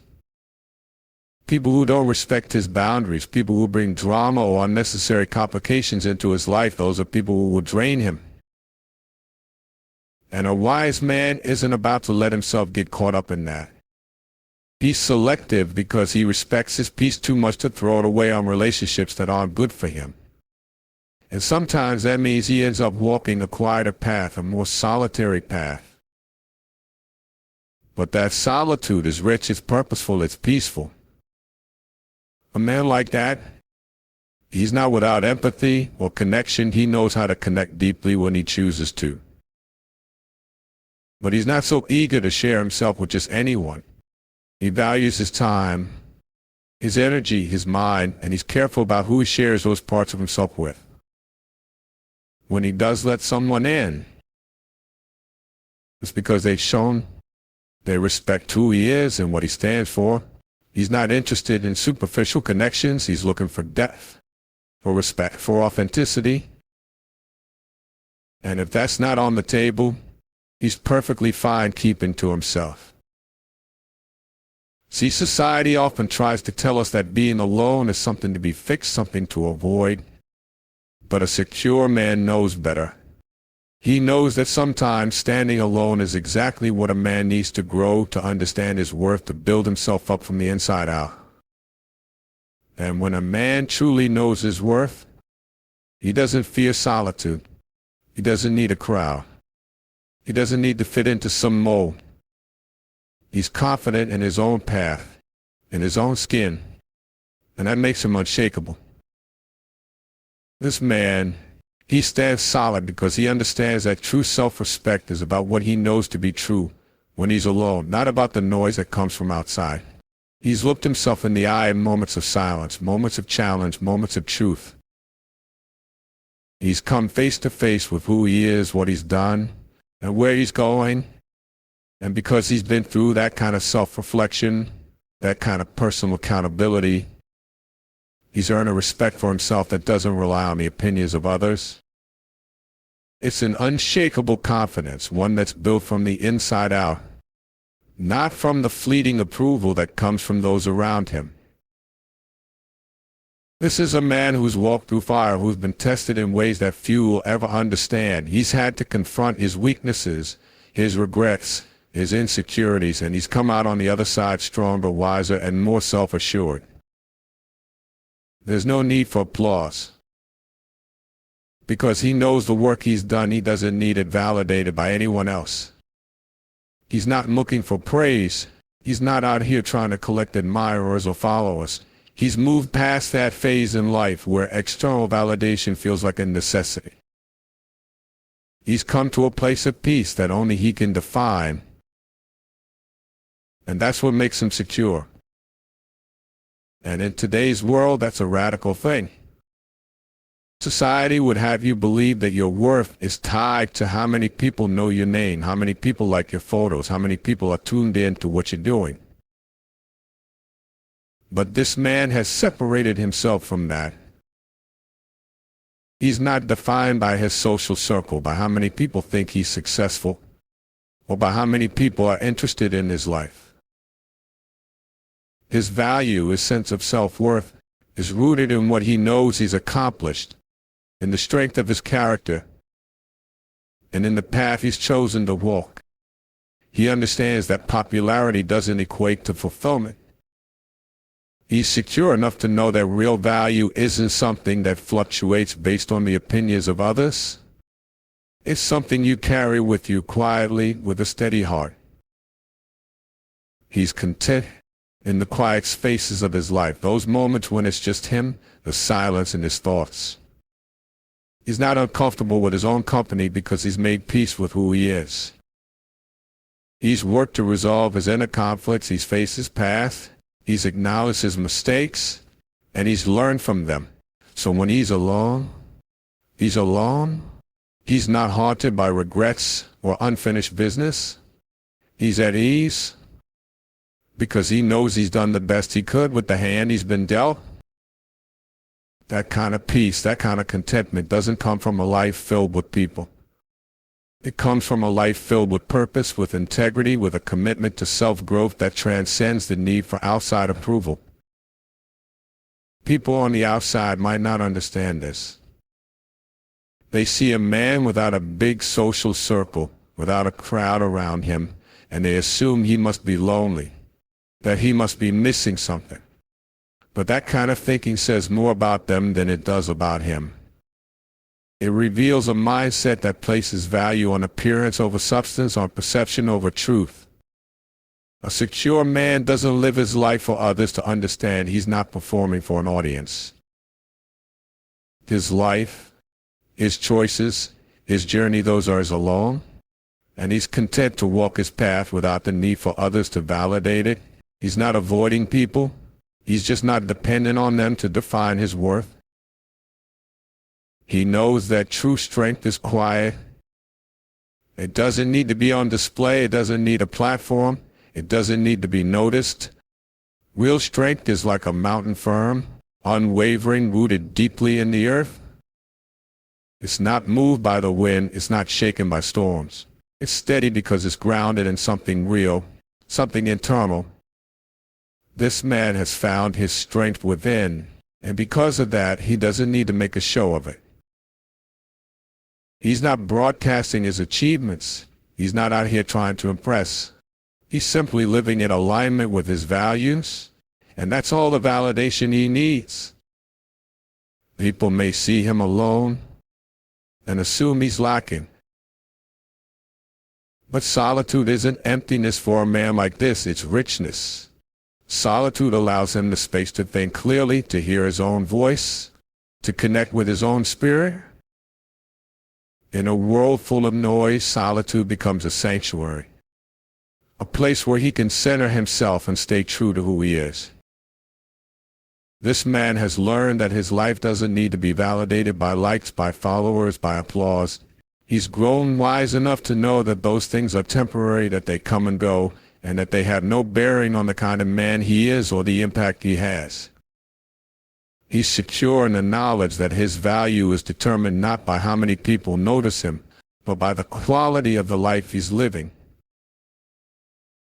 people who don't respect his boundaries, people who bring drama or unnecessary complications into his life, those are people who will drain him. And a wise man isn't about to let himself get caught up in that. He's selective because he respects his peace too much to throw it away on relationships that aren't good for him. And sometimes that means he ends up walking a quieter path, a more solitary path. But that solitude is rich, it's purposeful, it's peaceful. A man like that, he's not without empathy or connection. He knows how to connect deeply when he chooses to. But he's not so eager to share himself with just anyone. He values his time, his energy, his mind, and he's careful about who he shares those parts of himself with. When he does let someone in, it's because they've shown they respect who he is and what he stands for. He's not interested in superficial connections. He's looking for depth, for respect, for authenticity. And if that's not on the table, he's perfectly fine keeping to himself. See, society often tries to tell us that being alone is something to be fixed, something to avoid. But a secure man knows better. He knows that sometimes standing alone is exactly what a man needs to grow, to understand his worth, to build himself up from the inside out. And when a man truly knows his worth, he doesn't fear solitude. He doesn't need a crowd. He doesn't need to fit into some mold. He's confident in his own path, in his own skin, and that makes him unshakable. This man, he stands solid because he understands that true self-respect is about what he knows to be true when he's alone, not about the noise that comes from outside. He's looked himself in the eye in moments of silence, moments of challenge, moments of truth. He's come face to face with who he is, what he's done, and where he's going. And because he's been through that kind of self-reflection, that kind of personal accountability, he's earned a respect for himself that doesn't rely on the opinions of others. It's an unshakable confidence, one that's built from the inside out, not from the fleeting approval that comes from those around him. This is a man who's walked through fire, who's been tested in ways that few will ever understand. He's had to confront his weaknesses, his regrets, his insecurities, and he's come out on the other side stronger, wiser, and more self-assured. There's no need for applause. Because he knows the work he's done, he doesn't need it validated by anyone else. He's not looking for praise. He's not out here trying to collect admirers or followers. He's moved past that phase in life where external validation feels like a necessity. He's come to a place of peace that only he can define. And that's what makes him secure. And in today's world, that's a radical thing. Society would have you believe that your worth is tied to how many people know your name, how many people like your photos, how many people are tuned in to what you're doing. But this man has separated himself from that. He's not defined by his social circle, by how many people think he's successful, or by how many people are interested in his life. His value, his sense of self-worth, is rooted in what he knows he's accomplished, in the strength of his character, and in the path he's chosen to walk. He understands that popularity doesn't equate to fulfillment. He's secure enough to know that real value isn't something that fluctuates based on the opinions of others. It's something you carry with you quietly with a steady heart. He's content in the quiet spaces of his life, those moments when it's just him, the silence, and his thoughts. He's not uncomfortable with his own company because he's made peace with who he is. He's worked to resolve his inner conflicts, he's faced his past, he's acknowledged his mistakes, and he's learned from them. So when he's alone, he's not haunted by regrets or unfinished business. He's at ease because he knows he's done the best he could with the hand he's been dealt. That kind of peace, that kind of contentment doesn't come from a life filled with people. It comes from a life filled with purpose, with integrity, with a commitment to self-growth that transcends the need for outside approval. People on the outside might not understand this. They see a man without a big social circle, without a crowd around him, and they assume he must be lonely, that he must be missing something. But that kind of thinking says more about them than it does about him. It reveals a mindset that places value on appearance over substance, on perception over truth. A secure man doesn't live his life for others to understand. He's not performing for an audience. His life, his choices, his journey, those are his alone. And he's content to walk his path without the need for others to validate it. He's not avoiding people. He's just not dependent on them to define his worth. He knows that true strength is quiet. It doesn't need to be on display. It doesn't need a platform. It doesn't need to be noticed. Real strength is like a mountain, firm, unwavering, rooted deeply in the earth. It's not moved by the wind. It's not shaken by storms. It's steady because it's grounded in something real, something internal. This man has found his strength within, and because of that, he doesn't need to make a show of it. He's not broadcasting his achievements. He's not out here trying to impress. He's simply living in alignment with his values, and that's all the validation he needs. People may see him alone and assume he's lacking. But solitude isn't emptiness for a man like this, it's richness. Solitude allows him the space to think clearly, to hear his own voice, to connect with his own spirit. In a world full of noise, solitude becomes a sanctuary, a place where he can center himself and stay true to who he is. This man has learned that his life doesn't need to be validated by likes, by followers, by applause. He's grown wise enough to know that those things are temporary, that they come and go, and that they have no bearing on the kind of man he is or the impact he has. He's secure in the knowledge that his value is determined not by how many people notice him, but by the quality of the life he's living.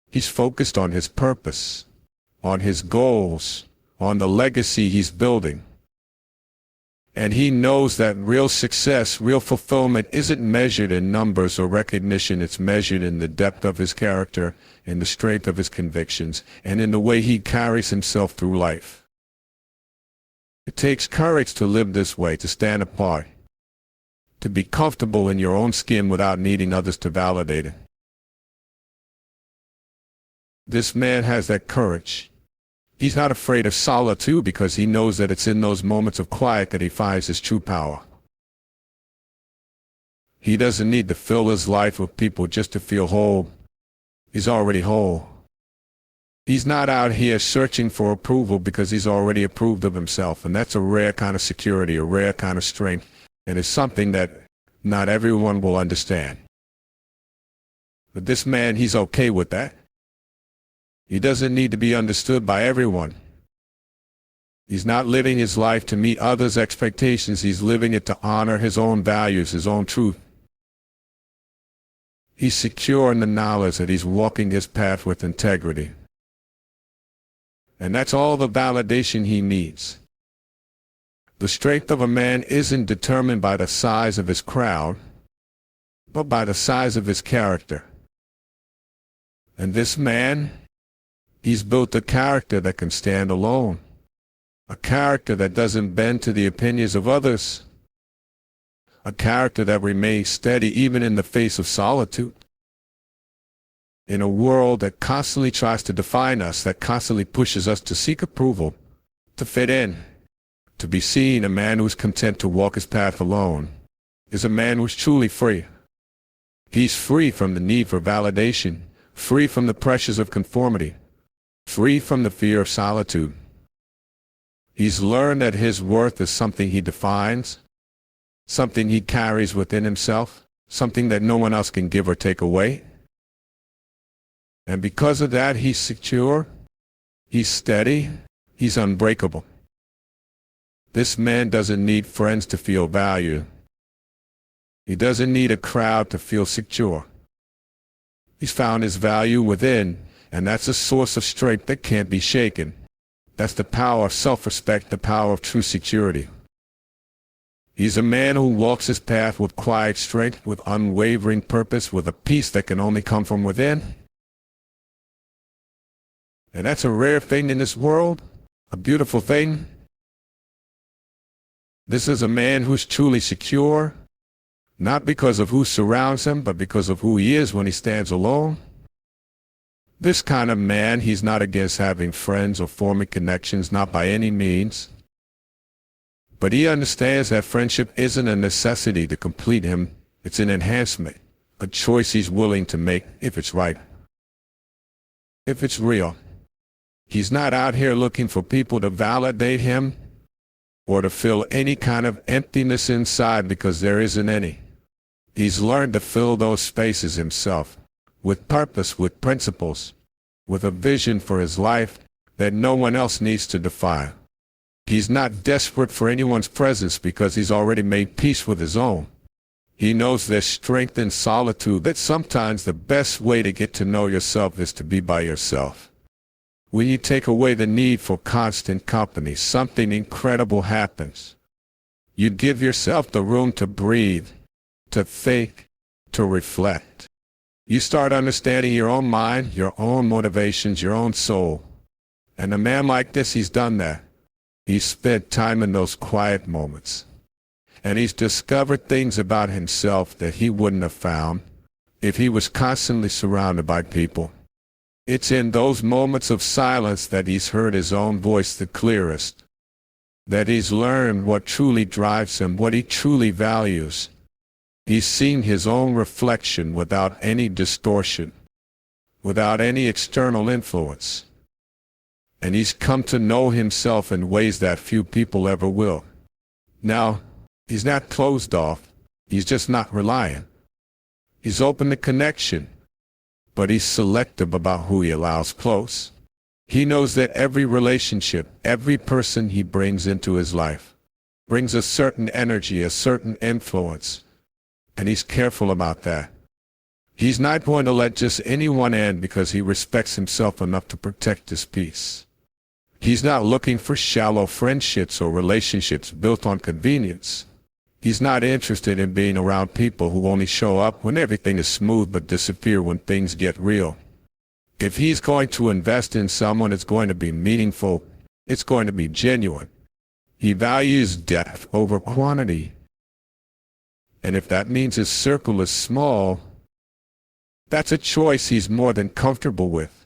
He's focused on his purpose, on his goals, on the legacy he's building. And he knows that real success, real fulfillment isn't measured in numbers or recognition. It's measured in the depth of his character, in the strength of his convictions, and in the way he carries himself through life. It takes courage to live this way, to stand apart, to be comfortable in your own skin without needing others to validate it. This man has that courage. He's not afraid of solitude because he knows that it's in those moments of quiet that he finds his true power. He doesn't need to fill his life with people just to feel whole. He's already whole. He's not out here searching for approval because he's already approved of himself, and that's a rare kind of security, a rare kind of strength, and it's something that not everyone will understand. But this man, he's okay with that. He doesn't need to be understood by everyone. He's not living his life to meet others' expectations. He's living it to honor his own values, his own truth. He's secure in the knowledge that he's walking his path with integrity. And that's all the validation he needs. The strength of a man isn't determined by the size of his crowd, but by the size of his character. And this man, he's built a character that can stand alone, a character that doesn't bend to the opinions of others, a character that remains steady even in the face of solitude. In a world that constantly tries to define us, that constantly pushes us to seek approval, to fit in, to be seen, a man who is content to walk his path alone is a man who is truly free. He's free from the need for validation, free from the pressures of conformity, free from the fear of solitude. He's learned that his worth is something he defines, something he carries within himself, something that no one else can give or take away. And because of that, he's secure, he's steady, he's unbreakable. This man doesn't need friends to feel valued. He doesn't need a crowd to feel secure. He's found his value within, and that's a source of strength that can't be shaken. That's the power of self-respect, the power of true security. He's a man who walks his path with quiet strength, with unwavering purpose, with a peace that can only come from within. And that's a rare thing in this world, a beautiful thing. This is a man who's truly secure, not because of who surrounds him, but because of who he is when he stands alone. This kind of man, he's not against having friends or forming connections, not by any means. But he understands that friendship isn't a necessity to complete him, it's an enhancement, a choice he's willing to make if it's right, if it's real. He's not out here looking for people to validate him or to fill any kind of emptiness inside, because there isn't any. He's learned to fill those spaces himself, with purpose, with principles, with a vision for his life that no one else needs to define. He's not desperate for anyone's presence because he's already made peace with his own. He knows there's strength in solitude, that sometimes the best way to get to know yourself is to be by yourself. When you take away the need for constant company, something incredible happens. You give yourself the room to breathe, to think, to reflect. You start understanding your own mind, your own motivations, your own soul. And a man like this, he's done that. He's spent time in those quiet moments. And he's discovered things about himself that he wouldn't have found if he was constantly surrounded by people. It's in those moments of silence that he's heard his own voice the clearest, that he's learned what truly drives him, what he truly values. He's seen his own reflection without any distortion, without any external influence. And he's come to know himself in ways that few people ever will. Now, he's not closed off, he's just not reliant. He's open to connection, but he's selective about who he allows close. He knows that every relationship, every person he brings into his life, brings a certain energy, a certain influence, and he's careful about that. He's not going to let just anyone in because he respects himself enough to protect his peace. He's not looking for shallow friendships or relationships built on convenience. He's not interested in being around people who only show up when everything is smooth but disappear when things get real. If he's going to invest in someone, it's going to be meaningful. It's going to be genuine. He values depth over quantity. And if that means his circle is small, that's a choice he's more than comfortable with.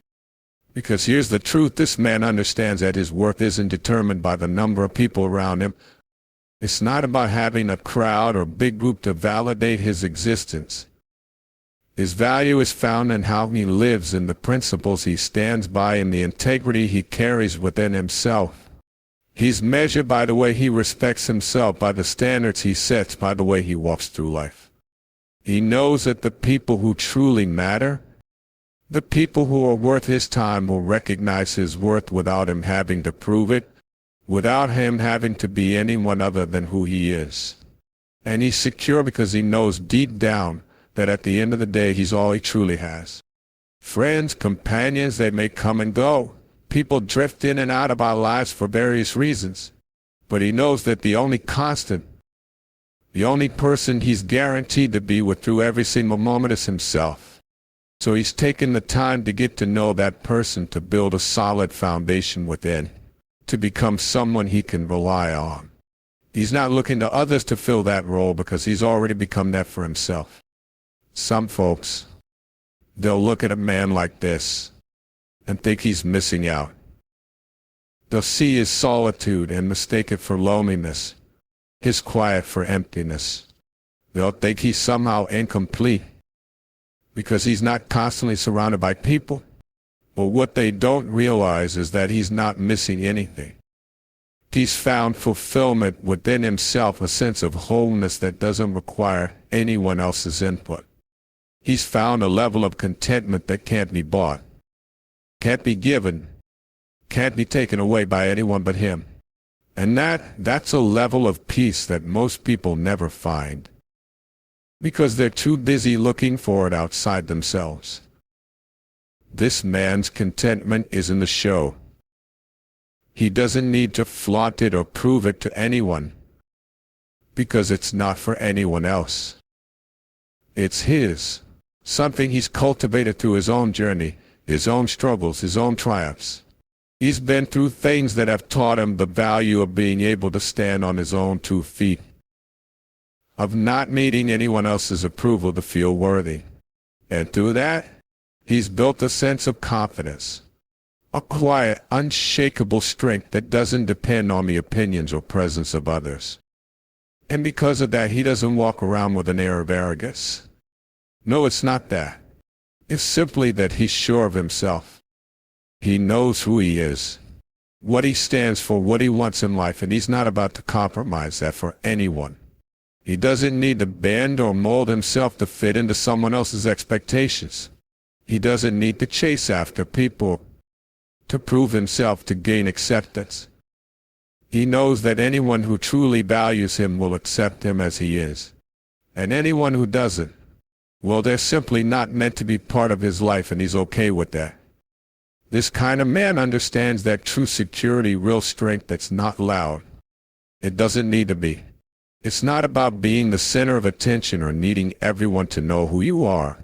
Because here's the truth, this man understands that his worth isn't determined by the number of people around him. It's not about having a crowd or big group to validate his existence. His value is found in how he lives, in the principles he stands by, in the integrity he carries within himself. He's measured by the way he respects himself, by the standards he sets, by the way he walks through life. He knows that the people who truly matter, the people who are worth his time, will recognize his worth without him having to prove it, without him having to be anyone other than who he is. And he's secure because he knows deep down that at the end of the day, he's all he truly has. Friends, companions, they may come and go. People drift in and out of our lives for various reasons. But he knows that the only constant, The only person he's guaranteed to be with through every single moment is himself. So he's taken the time to get to know that person, to build a solid foundation within, to become someone he can rely on. He's not looking to others to fill that role because he's already become that for himself. Some folks, they'll look at a man like this and think he's missing out. They'll see his solitude and mistake it for loneliness, his quiet for emptiness. They'll think he's somehow incomplete because he's not constantly surrounded by people. But what they don't realize is that he's not missing anything. He's found fulfillment within himself, a sense of wholeness that doesn't require anyone else's input. He's found a level of contentment that can't be bought, can't be given, can't be taken away by anyone but him. And that's a level of peace that most people never find, because they're too busy looking for it outside themselves. This man's contentment is in the show. He doesn't need to flaunt it or prove it to anyone, because it's not for anyone else. It's his, something he's cultivated through his own journey, his own struggles, his own triumphs. He's been through things that have taught him the value of being able to stand on his own 2 feet, of not needing anyone else's approval to feel worthy. And through that, he's built a sense of confidence, a quiet, unshakable strength that doesn't depend on the opinions or presence of others. And because of that, he doesn't walk around with an air of arrogance. No, it's not that. It's simply that he's sure of himself. He knows who he is, what he stands for, what he wants in life, and he's not about to compromise that for anyone. He doesn't need to bend or mold himself to fit into someone else's expectations. He doesn't need to chase after people to prove himself, to gain acceptance. He knows that anyone who truly values him will accept him as he is. And anyone who doesn't, well, they're simply not meant to be part of his life, and he's okay with that. This kind of man understands that true security, real strength that's not loud. It doesn't need to be. It's not about being the center of attention or needing everyone to know who you are.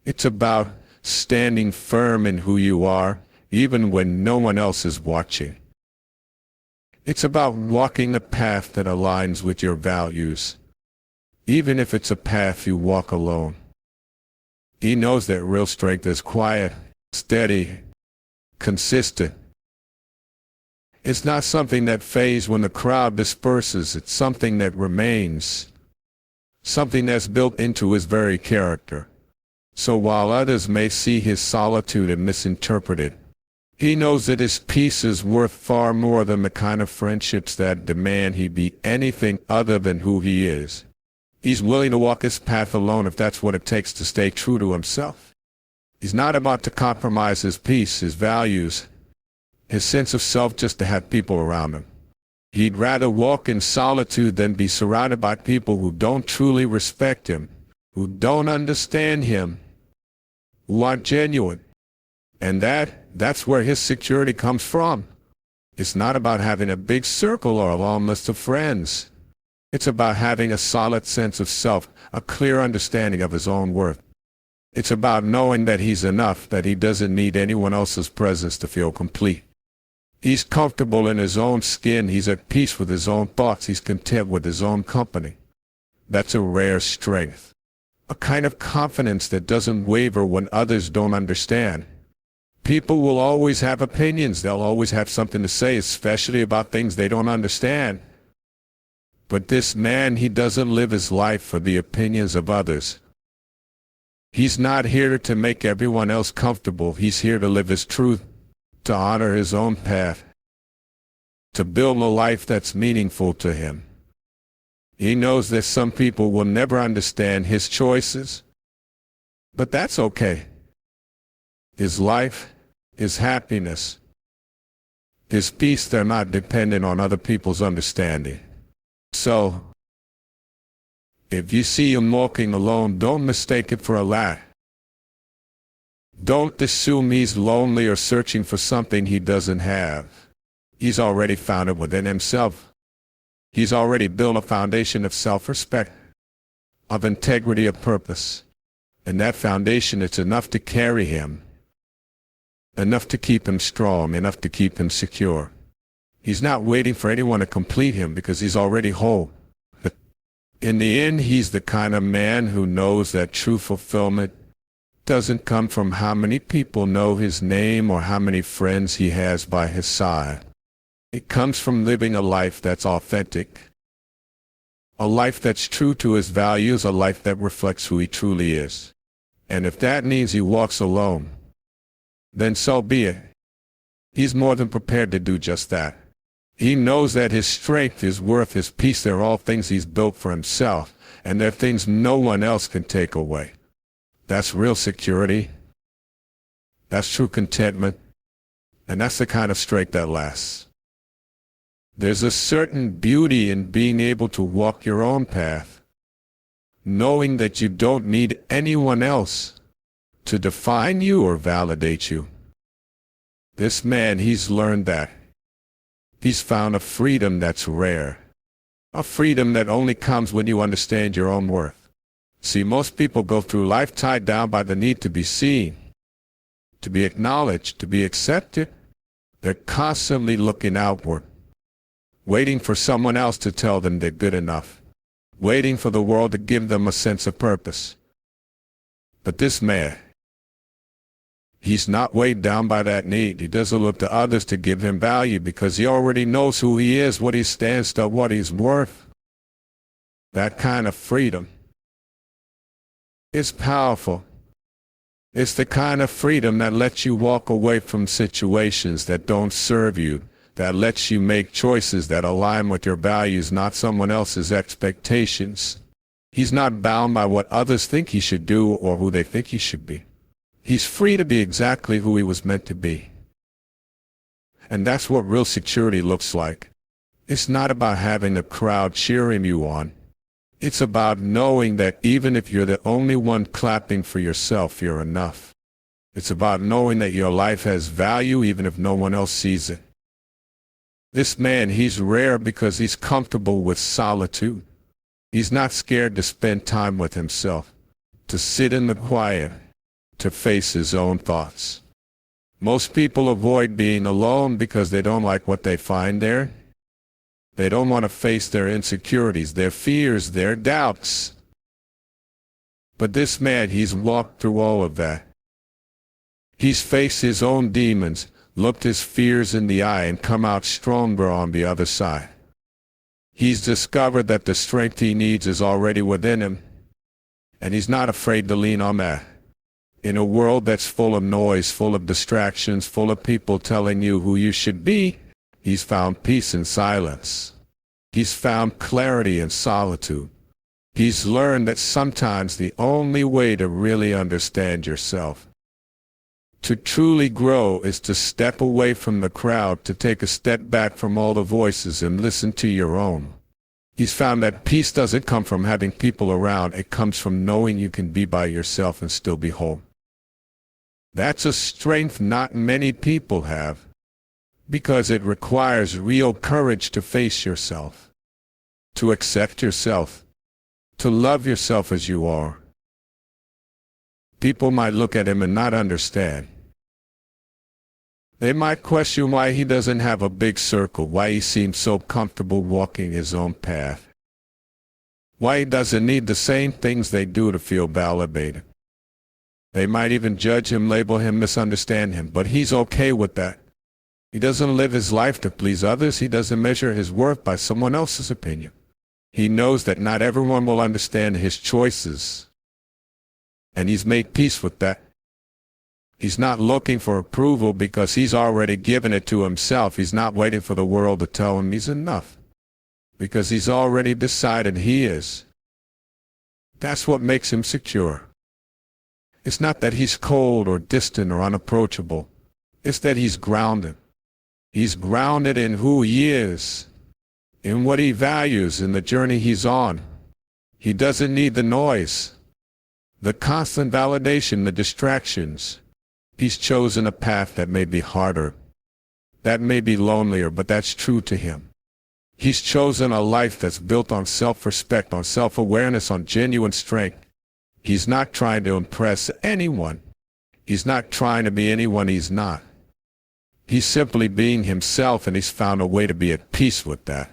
It's about standing firm in who you are, even when no one else is watching. It's about walking the path that aligns with your values, even if it's a path you walk alone. He knows that real strength is quiet, steady, consistent. It's not something that fades when the crowd disperses. It's something that remains, something that's built into his very character. So while others may see his solitude and misinterpret it, he knows that his peace is worth far more than the kind of friendships that demand he be anything other than who he is. He's willing to walk his path alone if that's what it takes to stay true to himself. He's not about to compromise his peace, his values, his sense of self just to have people around him. He'd rather walk in solitude than be surrounded by people who don't truly respect him, who don't understand him, who aren't genuine. And that's where his security comes from. It's not about having a big circle or a long list of friends. It's about having a solid sense of self, a clear understanding of his own worth. It's about knowing that he's enough, that he doesn't need anyone else's presence to feel complete. He's comfortable in his own skin. He's at peace with his own thoughts. He's content with his own company. That's a rare strength, a kind of confidence that doesn't waver when others don't understand. People will always have opinions. They'll always have something to say, especially about things they don't understand. But this man, he doesn't live his life for the opinions of others. He's not here to make everyone else comfortable. He's here to live his truth, to honor his own path, to build a life that's meaningful to him. He knows that some people will never understand his choices, but that's okay. His life, his happiness, his peace, they're not dependent on other people's understanding. So, if you see him walking alone, don't mistake it for a lie. Don't assume he's lonely or searching for something he doesn't have. He's already found it within himself. He's already built a foundation of self-respect, of integrity, of purpose. And that foundation is enough to carry him, enough to keep him strong, enough to keep him secure. He's not waiting for anyone to complete him because he's already whole. In the end, he's the kind of man who knows that true fulfillment doesn't come from how many people know his name or how many friends he has by his side. It comes from living a life that's authentic, a life that's true to his values, a life that reflects who he truly is. And if that means he walks alone, then so be it. He's more than prepared to do just that. He knows that his strength, his worth, his peace, they're all things he's built for himself, and they're things no one else can take away. That's real security. That's true contentment. And that's the kind of strength that lasts. There's a certain beauty in being able to walk your own path, knowing that you don't need anyone else to define you or validate you. This man, he's learned that. He's found a freedom that's rare, a freedom that only comes when you understand your own worth. See, most people go through life tied down by the need to be seen, to be acknowledged, to be accepted. They're constantly looking outward, waiting for someone else to tell them they're good enough, waiting for the world to give them a sense of purpose. But this man, he's not weighed down by that need. He doesn't look to others to give him value because he already knows who he is, what he stands for, what he's worth. That kind of freedom is powerful. It's the kind of freedom that lets you walk away from situations that don't serve you, that lets you make choices that align with your values, not someone else's expectations. He's not bound by what others think he should do or who they think he should be. He's free to be exactly who he was meant to be. And that's what real security looks like. It's not about having the crowd cheering you on. It's about knowing that even if you're the only one clapping for yourself, you're enough. It's about knowing that your life has value even if no one else sees it. This man, he's rare because he's comfortable with solitude. He's not scared to spend time with himself, to sit in the quiet, to face his own thoughts. Most people avoid being alone because they don't like what they find there. They don't want to face their insecurities, their fears, their doubts. But this man, he's walked through all of that. He's faced his own demons, looked his fears in the eye, and come out stronger on the other side. He's discovered that the strength he needs is already within him, and he's not afraid to lean on that. In a world that's full of noise, full of distractions, full of people telling you who you should be, he's found peace in silence. He's found clarity in solitude. He's learned that sometimes the only way to really understand yourself, to truly grow, is to step away from the crowd, to take a step back from all the voices and listen to your own. He's found that peace doesn't come from having people around. It comes from knowing you can be by yourself and still be whole. That's a strength not many people have, because it requires real courage to face yourself, to accept yourself, to love yourself as you are. People might look at him and not understand. They might question why he doesn't have a big circle, why he seems so comfortable walking his own path, why he doesn't need the same things they do to feel validated. They might even judge him, label him, misunderstand him, but he's okay with that. He doesn't live his life to please others. He doesn't measure his worth by someone else's opinion. He knows that not everyone will understand his choices, and he's made peace with that. He's not looking for approval because he's already given it to himself. He's not waiting for the world to tell him he's enough, because he's already decided he is. That's what makes him secure. It's not that he's cold or distant or unapproachable. It's that he's grounded. He's grounded in who he is, in what he values, in the journey he's on. He doesn't need the noise, the constant validation, the distractions. He's chosen a path that may be harder, that may be lonelier, but that's true to him. He's chosen a life that's built on self-respect, on self-awareness, on genuine strength. He's not trying to impress anyone. He's not trying to be anyone he's not. He's simply being himself, and he's found a way to be at peace with that.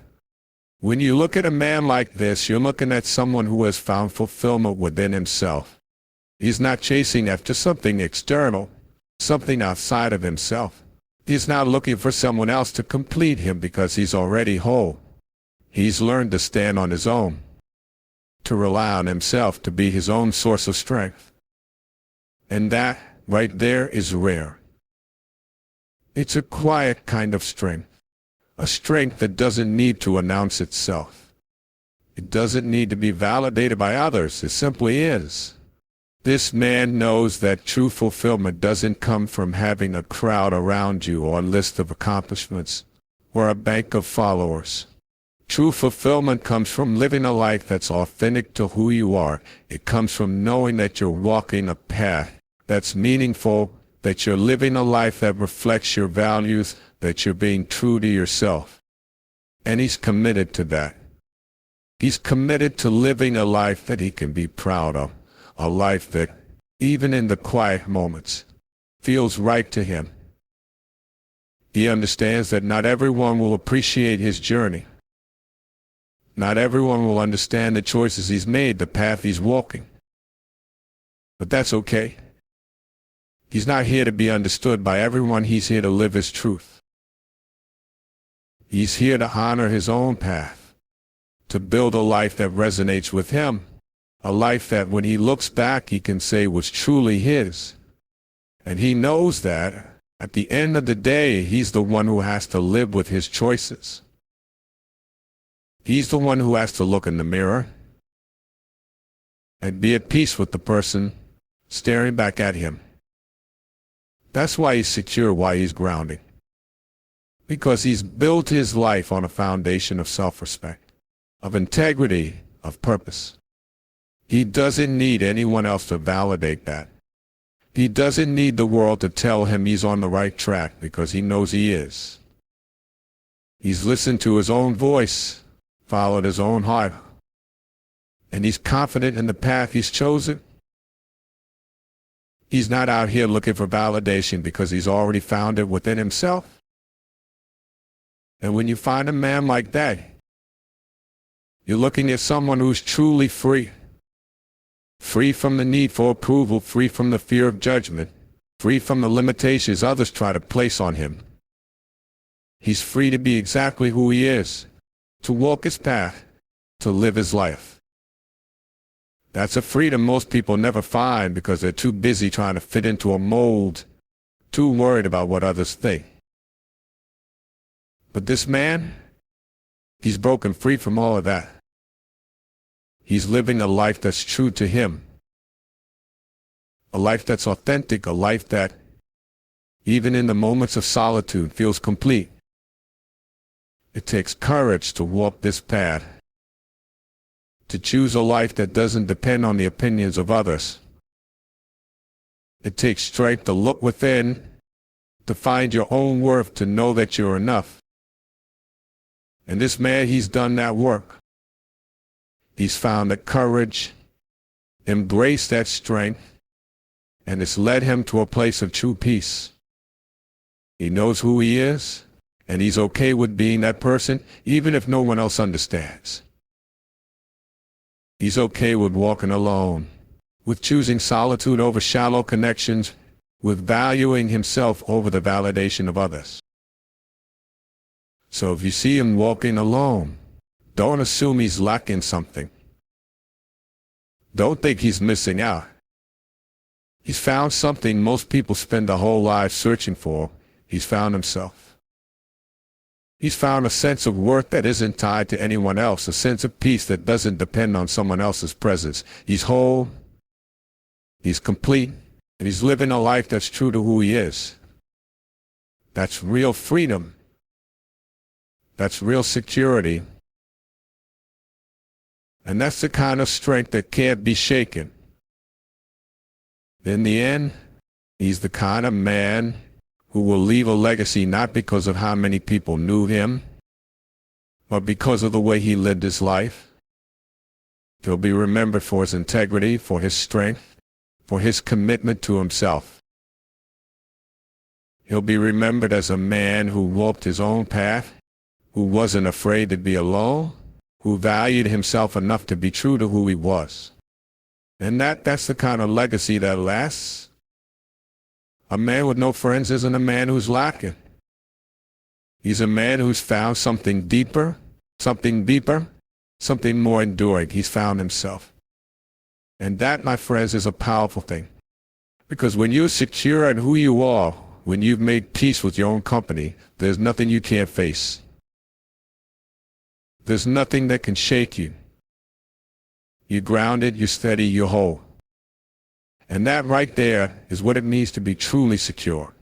When you look at a man like this, you're looking at someone who has found fulfillment within himself. He's not chasing after something external, something outside of himself. He's not looking for someone else to complete him because he's already whole. He's learned to stand on his own, to rely on himself, to be his own source of strength. And that, right there, is rare. It's a quiet kind of strength, a strength that doesn't need to announce itself. It doesn't need to be validated by others. It simply is. This man knows that true fulfillment doesn't come from having a crowd around you, or a list of accomplishments, or a bank of followers. True fulfillment comes from living a life that's authentic to who you are. It comes from knowing that you're walking a path that's meaningful, that you're living a life that reflects your values, that you're being true to yourself. And he's committed to that. He's committed to living a life that he can be proud of, a life that, even in the quiet moments, feels right to him. He understands that not everyone will appreciate his journey. Not everyone will understand the choices he's made, the path he's walking. But that's okay. He's not here to be understood by everyone. He's here to live his truth. He's here to honor his own path, to build a life that resonates with him, a life that when he looks back he can say was truly his. And he knows that, at the end of the day, he's the one who has to live with his choices. He's the one who has to look in the mirror and be at peace with the person staring back at him. That's why he's secure, why he's grounding. Because he's built his life on a foundation of self-respect, of integrity, of purpose. He doesn't need anyone else to validate that. He doesn't need the world to tell him he's on the right track, because he knows he is. He's listened to his own voice, followed his own heart, and he's confident in the path he's chosen. He's not out here looking for validation, because he's already found it within himself. And when you find a man like that, you're looking at someone who's truly free. Free from the need for approval, free from the fear of judgment, free from the limitations others try to place on him. He's free to be exactly who he is, to walk his path, to live his life. That's a freedom most people never find, because they're too busy trying to fit into a mold, too worried about what others think. But this man, he's broken free from all of that. He's living a life that's true to him. A life that's authentic, a life that, even in the moments of solitude, feels complete. It takes courage to walk this path, to choose a life that doesn't depend on the opinions of others. It takes strength to look within, to find your own worth, to know that you're enough. And this man, he's done that work. He's found the courage, embraced that strength, and it's led him to a place of true peace. He knows who he is, and he's okay with being that person, even if no one else understands. He's okay with walking alone, with choosing solitude over shallow connections, with valuing himself over the validation of others. So if you see him walking alone, don't assume he's lacking something. Don't think he's missing out. He's found something most people spend their whole lives searching for. He's found himself. He's found a sense of worth that isn't tied to anyone else, a sense of peace that doesn't depend on someone else's presence. He's whole, he's complete, and he's living a life that's true to who he is. That's real freedom. That's real security. And that's the kind of strength that can't be shaken. In the end, he's the kind of man who will leave a legacy not because of how many people knew him, but because of the way he lived his life. He'll be remembered for his integrity, for his strength, for his commitment to himself. He'll be remembered as a man who walked his own path, who wasn't afraid to be alone, who valued himself enough to be true to who he was. And that's the kind of legacy that lasts. A man with no friends isn't a man who's lacking. He's a man who's found something deeper, something more enduring. He's found himself. And that, my friends, is a powerful thing. Because when you're secure in who you are, when you've made peace with your own company, there's nothing you can't face. There's nothing that can shake you. You're grounded, you're steady, you're whole. And that right there is what it means to be truly secure.